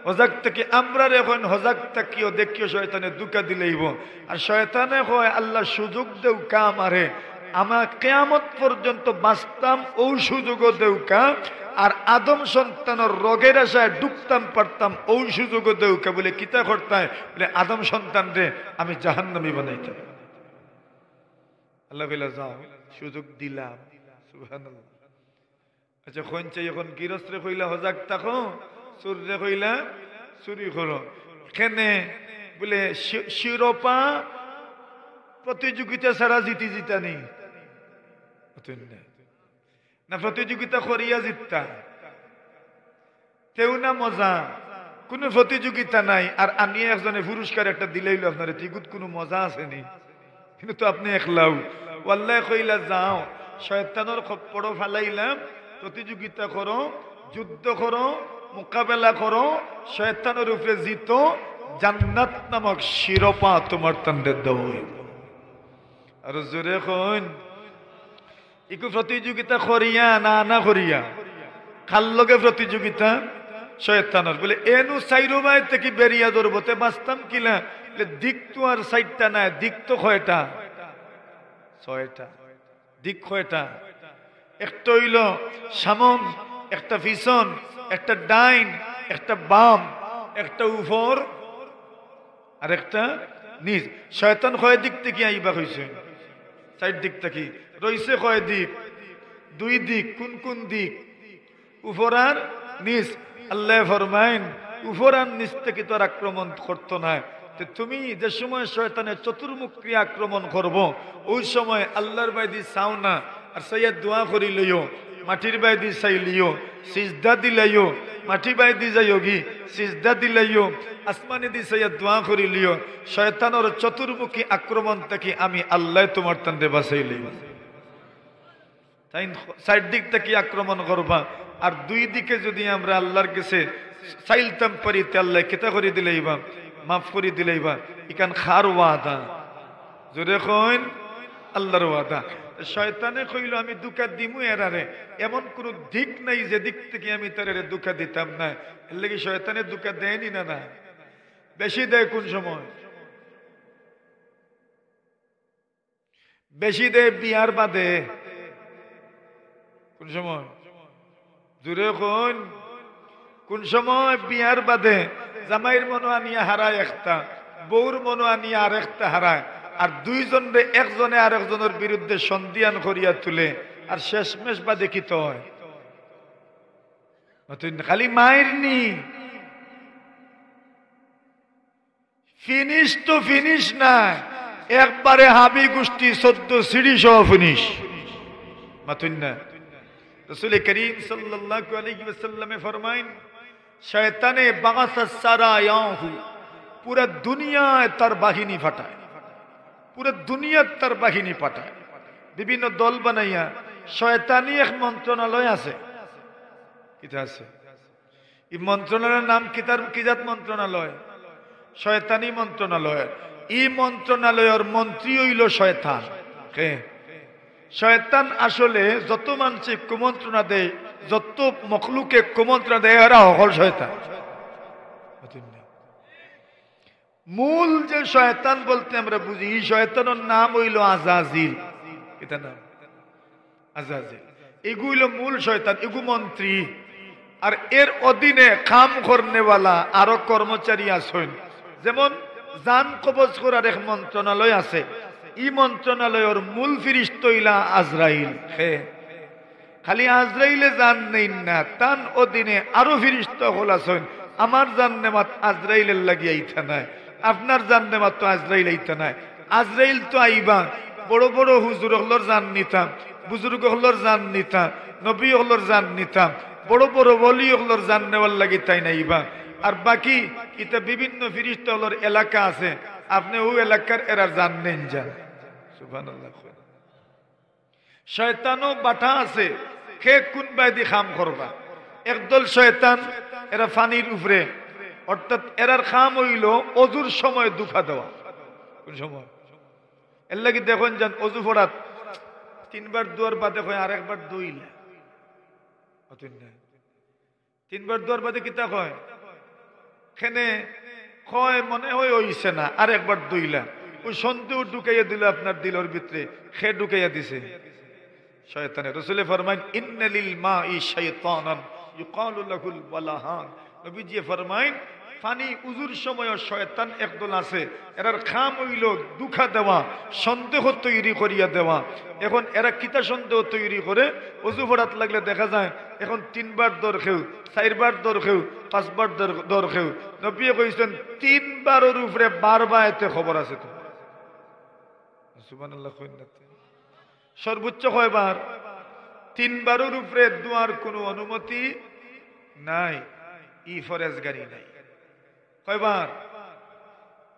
হজাক থেকে। আমরা এখন হজাক থাকিও, দেখিও শয়তানে দুকা দিলেইব। আর শয়তানে কয় আল্লাহ সুযোগ দেউ কা আমারে, আমার কিয়ামত পর্যন্ত বাঁচতাম ও সুযোগও দেউকা, আর আদম সন্তানের রোগের আশায় ডুবতাম পারতাম ও সুযোগও দেউকা। বলে কিতা করতাম? বলে আদম সন্তান রে আমি জাহান্নামী বানাইতাম। আল্লাহ কইলা যাও সুযোগ দিলাম। সুবহানাল্লাহ। আচ্ছা কইছে এখন গৃহস্থে কইলা হজাক থাকো, চুরে কইলা চুরি করো। কেনে? বলে শিরোপা প্রতিযোগিতা ছাড়া জিতা নেই না, প্রতিযোগিতা করিয়া জিততা তেও না মজা, কোনো প্রতিযোগিতা নাই। আর আমি একজনে পুরস্কার একটা দিলেইল আপনার ঠিকুত কোনো মজা আসেনি, কিন্তু তো আপনি একলাও। ওয়াল্লাহ কইলা যাও শয়তানের খপ্পড় ফালাইলাম, প্রতিযোগিতা করো, যুদ্ধ করো, মোকাবেলা করো, শয়তানের উপরে জিতো, জান্নাত নামক শিরোপা তোমার তান্ডে দেব। আর জোরে কইন ইকু প্রতিযোগিতা করিয়া না না করিয়া কার লগে প্রতিযোগিতা? শয়তানের। বলে এনু সাইরোবাই থেকে বেরিয়া ধরবতে বাঁচতাম কিনা? দিক তো আর সাইডটা নাই, দিক তো কয়টা? ছয়টা দিক। কয়টা? একটা হইল সামন, একটা পিছন, একটা ডাইন, একটা বাম, একটা উপর আর একটা নিচ। শয়তান কয় দিক থেকে আইবা হইছে? চার দিক থেকে রইছে। কয় দিক? দুই দিক। কোন কোন দিক? উপর আর নিচ। আল্লাহ ফরমাইন উপর আর নিচ থেকে তোর আক্রমণ করতো না। তুমি যে সময় শয়তানের চতুর্মুখী আক্রমণ করব, ওই সময় আল্লাহর বাইদি চাও না, আর সাইয়া দোয়া করি লইও, মাটির বাইদি চাই লিও, সিজদা দিলাইও, মাটি বাইদি যাইও গি সিজদা দিলাইও, আসমানে দি সাইয়া দোয়া করি লিও, শয়তানের চতুর্মুখী আক্রমণ থেকে আমি আল্লাহ তোমার তান্দে বাঁচাই লইব। তাই চার দিক থেকে আক্রমণ করবা। আর দুই দিকে যদি আমরা আল্লাহর কাছে চাইলতাম পারি, আল্লাহ কেতা করে দিলেইবা, মাফ করে দিলেইবা। ইকান খার ওয়াদা, জোরে কইন আল্লাহর ওয়াদা। শয়তানে কইল আমি দুঃখা দিমু এরারে, এমন কোন দিক নাই যে দিক থেকে আমি তার দুঃখা দিতাম না। এর লাগি শয়তানে দুঃখা দেয়নি না, না বেশি দেয়। কোন সময় বেশি দেয়? বিয়ার বাদে। কোন সময়? জোরে কইন কোন সময়? বিয়ার বাদে। জামাইয়ের মনো আনিয়া হারায় একটা, বউর মনো আনিয়া আর একটা হারায়, আর দুইজনে একজনে আর একজনের বিরুদ্ধে সন্ধিয়ান করিয়া তুলে, আর শেষমেশ বাদে কি তো হয়? খালি মায়ের নি ফিনিশ তো ফিনিশ না, একবারে হাবি গোষ্ঠী 14 সিঁড়ি সহ ফিনিশ। মাতুন না? রাসূল করিম সাল্লাল্লাহু আলাইহি ওয়াসাল্লামে ফরমাইন শয়তানে বাগাসা সারায়াহু, পুরা দুনিয়ায় তার বাহিনী ফাটায়, পুরা দুনিয়ার তার বাহিনী পাঠায়, বিভিন্ন দল বানাইয়া। শয়তানি এক মন্ত্রণালয় আছে, কিতা আছে? এই মন্ত্রণালয়ের নাম কিতার কিজাত মন্ত্রণালয়? শয়তানি মন্ত্রণালয়। এই মন্ত্রণালয়ের মন্ত্রী হইল শয়তান। কে? শয়তান আসলে যত মানুষে কুমন্ত্রণা দেয়, যত মখলুকে কুমন্ত্রণা দেয়, এরা হল শয়তান। মূল যে শয়তান বলতে আমরা বুঝি, এই শয়তানের নাম হইল আজাজিল। এটা নাম আজাজিল। এগুলো মূল শয়তান, এগু মন্ত্রী। আর এর অধীনে কাম করনেওয়ালা আরো কর্মচারী আছেন। যেমন জান কবজ করার এক মন্ত্রণালয় আছে, এই মন্ত্রণালয়ের মূল ফিরিস্ত হইলা আজরাইল। খালি আজরাইলে জান নেই না, তান অধীনে আরো ফিরিস্ত হল আছেন। আমার জান নেমাত আজরাইলের লাগিয়ে আইতা নাই, আপনার জান নেমাত তো আজরাইল আইতা নাই। আজরাইল তো আইবা বড় বড় হুজুর হলর জান নিতাম, বুজুর্গ হলর জান নিতাম, নবী হলর জান নিতাম, বড় বড় ওলি হলর জান নেওয়ার লাগি তাই নাইবা। আর বাকি এটা বিভিন্ন ফিরিস্তা হলর এলাকা আছে, আপনি ওই এলাকার এরা জান নেন যান। সুবহানাল্লাহ। শয়তানও বাটা আছে, খে কোন বাইদি খাম করবা। একদল শয়তান এরা ফানির উপরে, অর্থাৎ এরার খাম হইল অজুর সময় দুফা দেওয়া। কোন সময়? এর লাগি দেখুন যান অজু ফোড়াত 3 বার দুয়ার বাদে হয়, আর একবার দুইলা। 3 বার দুয়ার বাদে কিতা কয়? খেনে কয় মনে হয় হইছে না, আর একবার দুইলা। ওই সন্দেহ ঢুকাইয়া দিল আপনার দিলের ভিতরে, খে ঢুকাইয়া দিছে শয়তানে। রাসূলে ফরমাইন ইন্না লিল মাই শাইতানান ইউকালু লাহুল ওয়ালাহান। নবীজি ফরমাইন পানি উজুর সময় শয়তান একদল আছে, এরার খাম হইল দুঃখা দেওয়া, সন্দেহ তৈরি করিয়া দেওয়া। এখন এরা কিতা সন্দেহ তৈরি করে? অজু ফোড়াত লাগলে দেখা যায় এখন 3 বার দর খেউ, 4 বার দর খেউ, 5 বার দর খেউ। নবী কইছেন 3 বারের উপরে বারবার এতে খবর আছে তো। সুবহানাল্লাহ। সর্বোচ্চ কয়বার? 3 বারের উপরে দোয়ার কোনো অনুমতি নাই, ই ফরেজগারি নাই। কয়বার?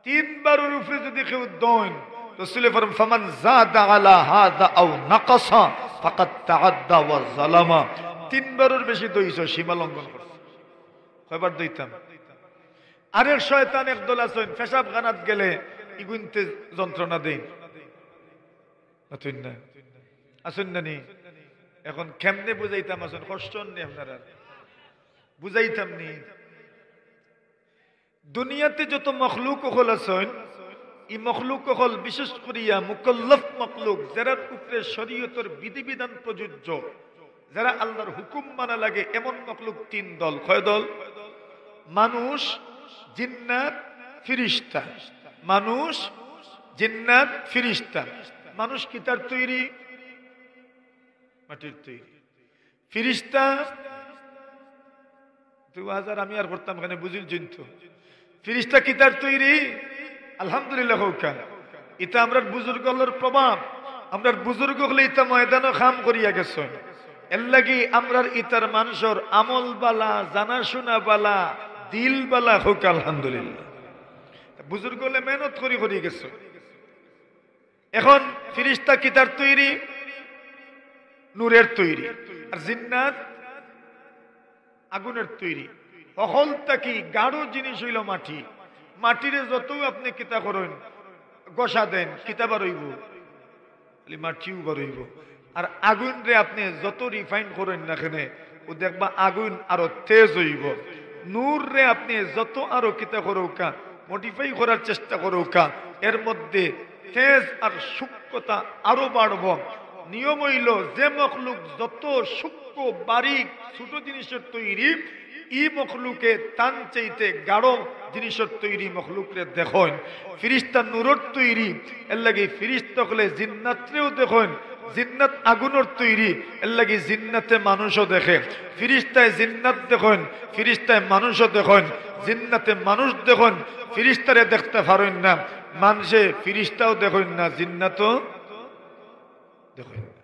3 বারের উপরে যদি কেউ দোন, রাসূল ফরমান ফামান যাদা আলা হাযা আও নাকাসা ফাকাদ তাআদ্দা ওয়া যালামা। 3 বারের বেশি দইছ, সীমা লঙ্ঘন করছে। কয়বার দইতাম? আরেক শয়তান একদল আছেন, পেশাবখানাত গেলে ইগুনতে যন্ত্রণা দেন। আসুন না নি? এখন কেমনে বুঝাইতাম? আসুন কষ্ট নেই আপনারা, বুঝাইতাম নি। দুনিয়াতে যত মখলুক হল আছেন, এই মখলুক হল বিশেষ করিয়া মুকাল্লাফ মখলুক, যারা উপরে শরীয়তের বিধিবিধান প্রযোজ্য, যারা আল্লাহর হুকুম মানা লাগে, এমন মখলুক 3 দল। কয় দল? মানুষ, জিন্নাত ফিরিস্তা। মানুষ জিন্নাত ফিরিস্তা। মানুষ কিতার তৈরি? মাটির তৈরি। ফিরিস্তা 2000 আমি আর করতাম এখানে বুঝিল জন্ত। ফিরিস্তা কিতার তৈরি? আলহামদুলিল্লাহ হোকা। এটা আমরা বুজুর্গের প্রভাব। আমরা বুজুর্গ হলে ইতা ময়দানও খাম করিয়া গেছ। এর লাগি আমরার ইতার মানুষের আমল বালা, জানাশোনা বালা, দিল বালা হোক আলহামদুলিল্লাহ। বুজুর্গ হলে মেহনত করি গেছ। এখন ফিরিস্তা কিতার তৈরি? নূরের তৈরি। আর জিন্নাত আগুনের তৈরি। সকলটা কি গাঢ় জিনিস হইল মাটি। মাটিরে যত আপনি কিতা করেন, গসা দেন, কিতা বারইব, মাটিও বারইব। আর আগুন রে আপনি যত রিফাইন করেন না কেন, ও দেখবা আগুন আরো তেজ হইব। নূর রে আপনি যত আরো কিতা করৌকা, মডিফাই করার চেষ্টা করৌকা, এর মধ্যে তেজ আর সূক্ষ্মতা আরো বাড়ব। নিয়ম হইল যে মখলুক যত সূক্ষ্ম বারিক ছোট জিনিসের তৈরি, ই মখলুকে তান চাইতে গাঢ় জিনিসের তৈরি মখলুকরে দেখেন। ফিরিস্তা নূরের তৈরি, এর লাগে ফিরিস্তা হলে জিন্নাতরেও দেখেন। জিন্নাত আগুনের তৈরি, এর লাগে জিন্নাতে মানুষও দেখে। ফিরিস্তায় জিন্নাত দেখেন, ফিরিস্তায় মানুষও দেখেন। জিন্নাতে মানুষ দেখেন, ফিরিস্তারে দেখতে পারেন না। মানুষে ফিরিস্তাও দেখেন না, জিন্নাতও দেখেন না।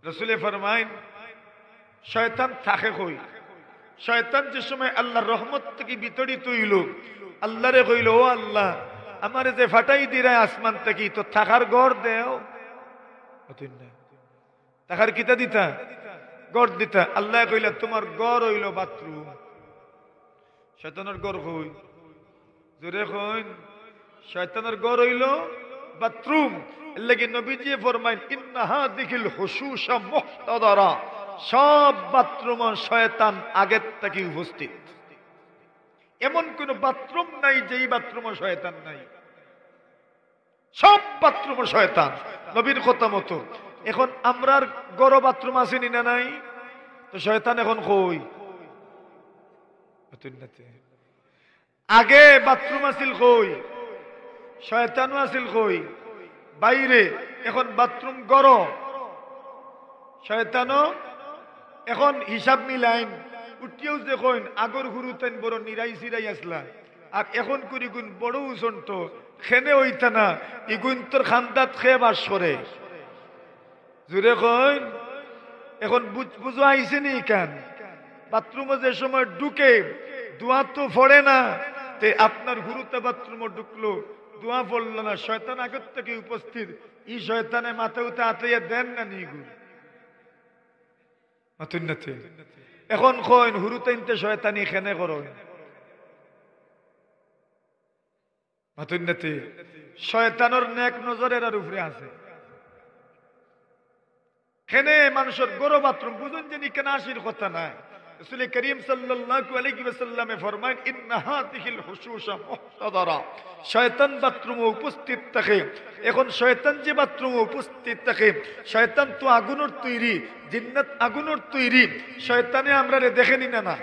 রাসূলে ফরমায় শয়তান থাকে কই? শয়তান যে সময় আল্লাহর রহমত থেকে বিতরিত হইল, আল্লাহরে কইল, ও আল্লাহ, আমারে যে ফাটাই দিরা আসমান থেকে, তো থাকার ঘর দেও। থাকার কিতা দিতা? ঘর দিতা। আল্লাহ কইলা, তোমার ঘর হইল বাথরুম। শয়তানের ঘর কই? জোরে কইন। শয়তানের ঘর হইল বাথরুম। এর লাগি নবীজি ফরমাইন, ইন্না হাযিহিল হুশুশা মুহতাদারা। সব বাথরুম শয়তান আগের থেকে উপস্থিত। এমন কোন বাথরুম নাই যেই বাথরুম শয়তান নাই। সব বাথরুম শয়তান, নবীর কথা মতো। এখন আমরার গড় বাথরুম আসেনি না নাই? তো শয়তান এখন কই? আগে বাথরুম আসিল কই? শয়তানও আসিল কই? বাইরে। এখন বাথরুম গড়, শয়তানও এখন হিসাব মিলাইন। উঠিয়েও যে কইন আগর গুরুতেন বড় নিরাই সিরাই আসলা, আর এখন করি গুণ বড় উচন্ত খেনে হইতা না, ইগুন তোর খান্দাত খেয়ে বাস করে। জুড়ে কইন। এখন বুঝো আইসে নি কেন? বাথরুমে যে সময় ঢুকে দোয়া তো ফড়ে না, তে আপনার গুরুতে বাথরুমে ঢুকলো, দোয়া পড়লো না, শয়তান আগের থেকে উপস্থিত। ই শয়তানে মাথা উঠে আতাইয়া দেন না নিগুন। এখন কইন হুরুতাইনতে শয়তানি খেনে করো। শয়তানোর নেক নজরের আর উপরে আছে। খেনে মানুষের গরো বাথরুম বুঝুন যে কেন আসির কথা নাই। রাসূল করিম সাল্লাল্লাহু আলাইহি ওয়াসাল্লামে ফরমায়েন, ইন্না হাযিহিল হুশুশা মুহতাদারা। শয়তান বাথরুমে উপস্থিত থাকে। এখন শয়তান যে বাথরুমে উপস্থিত থাকে, শয়তান তো আগুনের তৈরি, জিন্নাত আগুনের তৈরি। শয়তানে আমরা দেখেনি না।